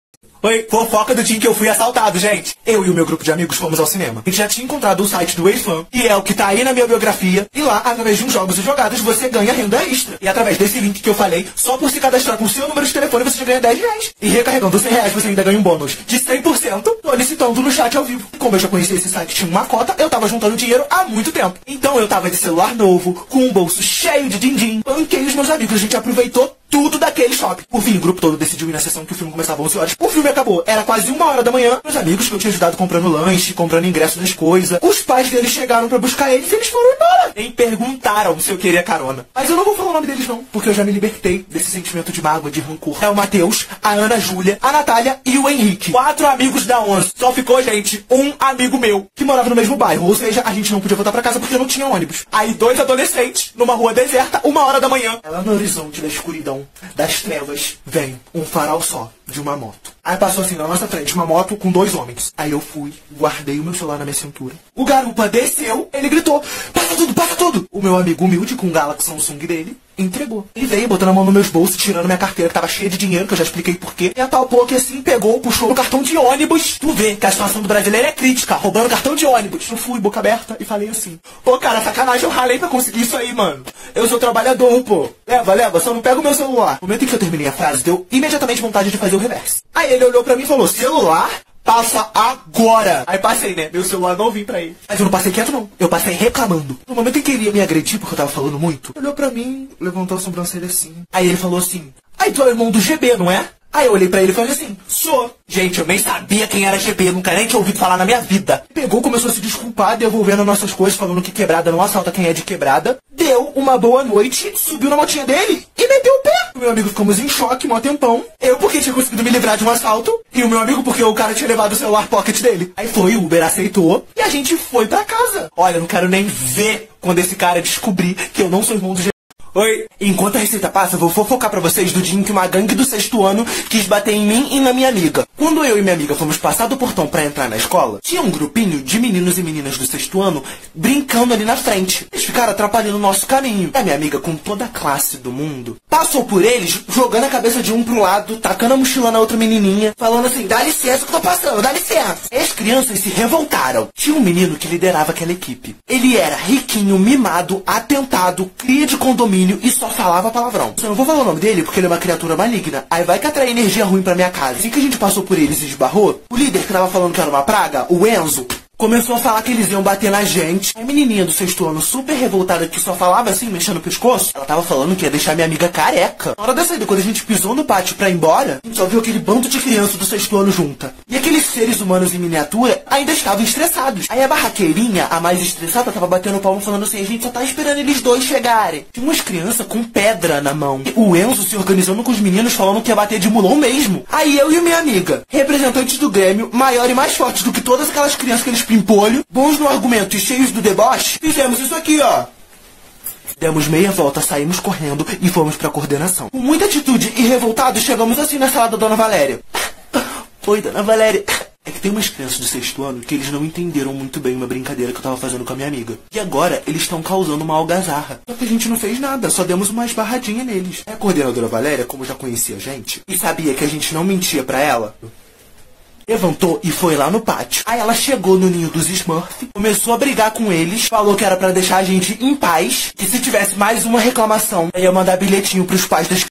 S1: Oi, fofoca do dia em que eu fui assaltado, gente. Eu e o meu grupo de amigos fomos ao cinema. A gente já tinha encontrado o site do ex-fã, e é o que tá aí na minha biografia. E lá, através de uns jogos e jogadas, você ganha renda extra. E através desse link que eu falei, só por se cadastrar com o seu número de telefone, você já ganha R$10. E recarregando R$100, você ainda ganha um bônus de 100%, solicitando no chat ao vivo. E como eu já conhecia esse site, tinha uma cota, eu tava juntando dinheiro há muito tempo. Então eu tava de celular novo, com um bolso cheio de din-din, banquei os meus amigos, a gente aproveitou tudo daquele shopping. Por fim, o grupo todo decidiu ir na sessão que o filme começava às 11 horas. O filme acabou. Era quase 1h da manhã. Meus amigos que eu tinha ajudado comprando lanche, comprando ingresso das coisas. Os pais deles chegaram pra buscar eles e eles foram embora. Nem perguntaram se eu queria carona. Mas eu não vou falar o nome deles não, porque eu já me libertei desse sentimento de mágoa, de rancor. É o Matheus, a Ana Júlia, a Natália e o Henrique. 4 amigos da 11. Só ficou, gente, um amigo meu, que morava no mesmo bairro. Ou seja, a gente não podia voltar pra casa porque não tinha ônibus. Aí 2 adolescentes, numa rua deserta, 1h da manhã. Ela no horizonte da escuridão, das trevas, vem um farol só de uma moto. Aí passou assim na nossa frente uma moto com 2 homens. Aí eu fui, guardei o meu celular na minha cintura. O garupa desceu, ele gritou: passa tudo, passa tudo! O meu amigo humilde com o Galaxy Samsung dele entregou. Ele veio botando a mão no meus bolsos, tirando minha carteira que tava cheia de dinheiro, que eu já expliquei porquê. E apalpou que assim, pegou, puxou o cartão de ônibus. Tu vê que a situação do brasileiro é crítica, roubando cartão de ônibus. Eu fui, boca aberta, e falei assim: pô, cara, sacanagem, eu ralei pra conseguir isso aí, mano. Eu sou trabalhador, pô. Leva, só não pega o meu celular. No momento em que eu terminei a frase, deu imediatamente vontade de fazer o reverse. Aí ele olhou pra mim e falou: celular? Passa agora! Aí passei, né? Meu celular novinho pra ele. Mas eu não passei quieto, não. Eu passei reclamando. No momento em que ele ia me agredir, porque eu tava falando muito, olhou pra mim, levantou a sobrancelha assim. Aí ele falou assim: aí tu é o irmão do GB, não é? Aí eu olhei pra ele e falei assim: sou. Gente, eu nem sabia quem era GB, nunca nem tinha ouvido falar na minha vida. Pegou, começou a se desculpar, devolvendo nossas coisas, falando que quebrada não assalta quem é de quebrada. Deu uma boa noite, subiu na motinha dele e meteu o pé. O meu amigo ficamos em choque, mó tempão. Eu porque tinha conseguido me livrar de um assalto, e o meu amigo porque o cara tinha levado o celular pocket dele. Aí foi, o Uber aceitou, e a gente foi pra casa. Olha, eu não quero nem ver quando esse cara descobrir que eu não sou irmão do GB. Oi, enquanto a receita passa, eu vou fofocar pra vocês do dia em que uma gangue do 6º ano quis bater em mim e na minha amiga. Quando eu e minha amiga fomos passar do portão pra entrar na escola, tinha um grupinho de meninos e meninas do 6º ano brincando ali na frente. Eles ficaram atrapalhando o nosso caminho. E a minha amiga, com toda a classe do mundo, passou por eles, jogando a cabeça de um pro lado, tacando a mochila na outra menininha, falando assim: dá licença que eu tô passando, dá licença. As crianças se revoltaram. Tinha um menino que liderava aquela equipe. Ele era riquinho, mimado, atentado, cria de condomínio e só falava palavrão. Eu não vou falar o nome dele porque ele é uma criatura maligna. Aí vai que atrai energia ruim pra minha casa. Assim que a gente passou por eles e esbarrou, o líder que tava falando que era uma praga, o Enzo, começou a falar que eles iam bater na gente. A menininha do 6º ano, super revoltada, que só falava assim, mexendo o pescoço, ela tava falando que ia deixar minha amiga careca. Na hora da saída, quando a gente pisou no pátio pra ir embora, a gente só viu aquele bando de crianças do 6º ano junta. E aqueles seres humanos em miniatura ainda estavam estressados. Aí a barraqueirinha, a mais estressada, tava batendo palma falando assim: a gente só tá esperando eles 2 chegarem. Tinha umas crianças com pedra na mão. E o Enzo se organizando com os meninos, falando que ia bater de mulão mesmo. Aí eu e minha amiga, representantes do Grêmio, maior e mais fortes do que todas aquelas crianças que eles pimpolho, bons no argumento e cheios do deboche, fizemos isso aqui, ó. Demos meia volta, saímos correndo e fomos pra coordenação. Com muita atitude e revoltados, chegamos assim na sala da Dona Valéria. Oi, Dona Valéria. É que tem umas crianças do 6º ano que eles não entenderam muito bem uma brincadeira que eu tava fazendo com a minha amiga. E agora eles estão causando uma algazarra. Só que a gente não fez nada, só demos uma esbarradinha neles. A coordenadora Valéria, como já conhecia a gente, e sabia que a gente não mentia pra ela, levantou e foi lá no pátio. Aí ela chegou no ninho dos Smurf, começou a brigar com eles, falou que era pra deixar a gente em paz, que se tivesse mais uma reclamação, ia mandar bilhetinho pros pais das